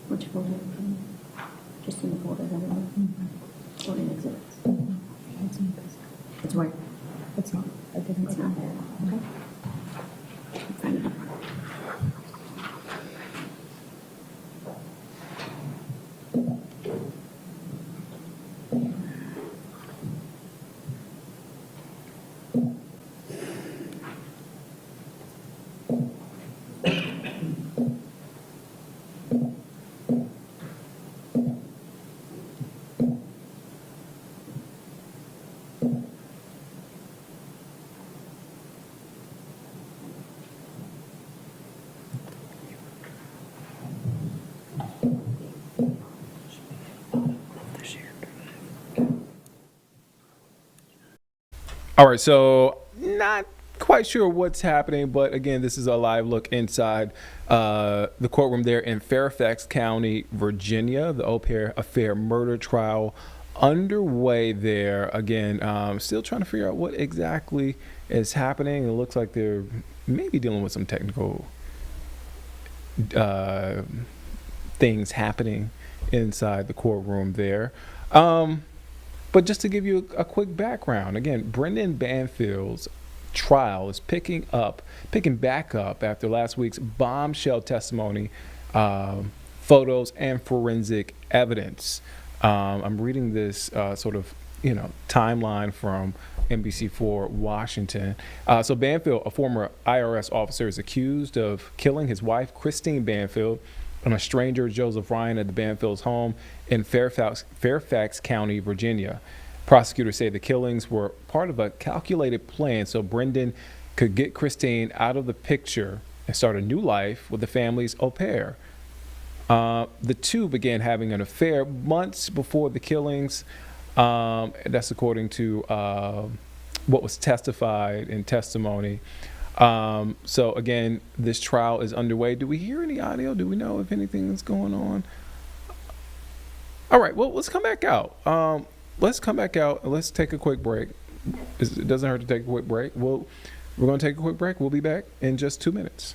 Which folder? Just in the folder that we're or in exhibits. It's where? It's not. It's not there. Okay. Find it. All right, so not quite sure what's happening, but again, this is a live look inside the courtroom there in Fairfax County, Virginia. The Au Pair Affair murder trial underway there. Again, still trying to figure out what exactly is happening. It looks like they're maybe dealing with some technical things happening inside the courtroom there. But just to give you a quick background, again, Brendan Banfield's trial is picking back up after last week's bombshell testimony, photos, and forensic evidence. I'm reading this sort of, timeline from NBC4 Washington. So Banfield, a former IRS officer, is accused of killing his wife, Christine Banfield, and a stranger, Joseph Ryan, at the Banfield's home in Fairfax County, Virginia. Prosecutors say the killings were part of a calculated plan so Brendan could get Christine out of the picture and start a new life with the family's au pair. The two began having an affair months before the killings. That's according to what was testified in testimony. So again, this trial is underway. Do we hear any audio? Do we know if anything is going on? All right, well, let's come back out. Let's come back out and let's take a quick break. It doesn't hurt to take a quick break. We're going to take a quick break. We'll be back in just 2 minutes.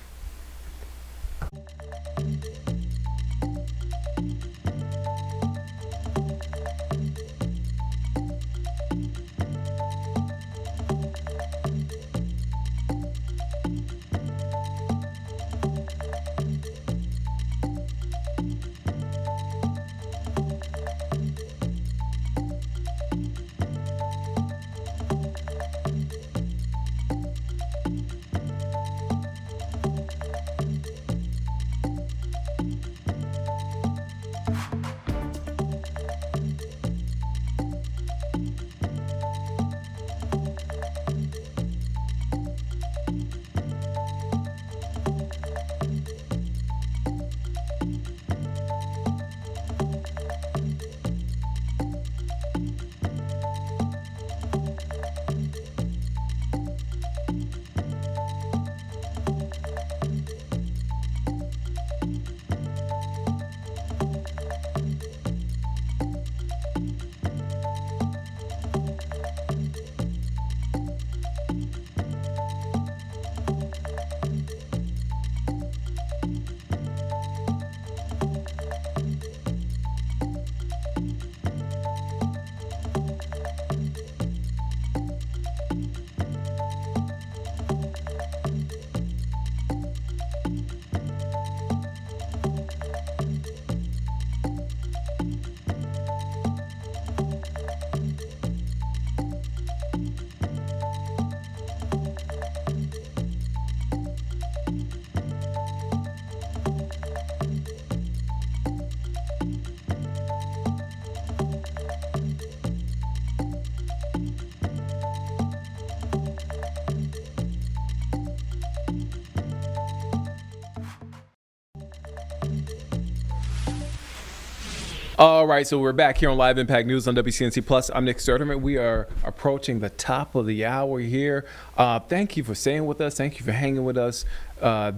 All right, so we're back here on Live Impact News on WCNC Plus. I'm Nick Sturterman. We are approaching the top of the hour here. Thank you for staying with us. Thank you for hanging with us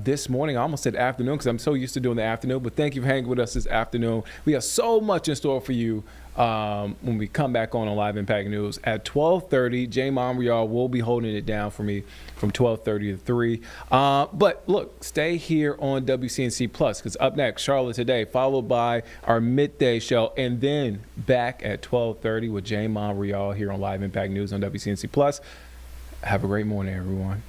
this morning. I almost said afternoon because I'm so used to doing the afternoon, but thank you for hanging with us this afternoon. We have so much in store for you when we come back on Live Impact News at 12:30. Jay Monreal will be holding it down for me from 12:30 to 3. But look, stay here on WCNC Plus because up next, Charlotte Today, followed by our midday show, and then back at 12:30 with Jay Monreal here on Live Impact News on WCNC Plus. Have a great morning, everyone.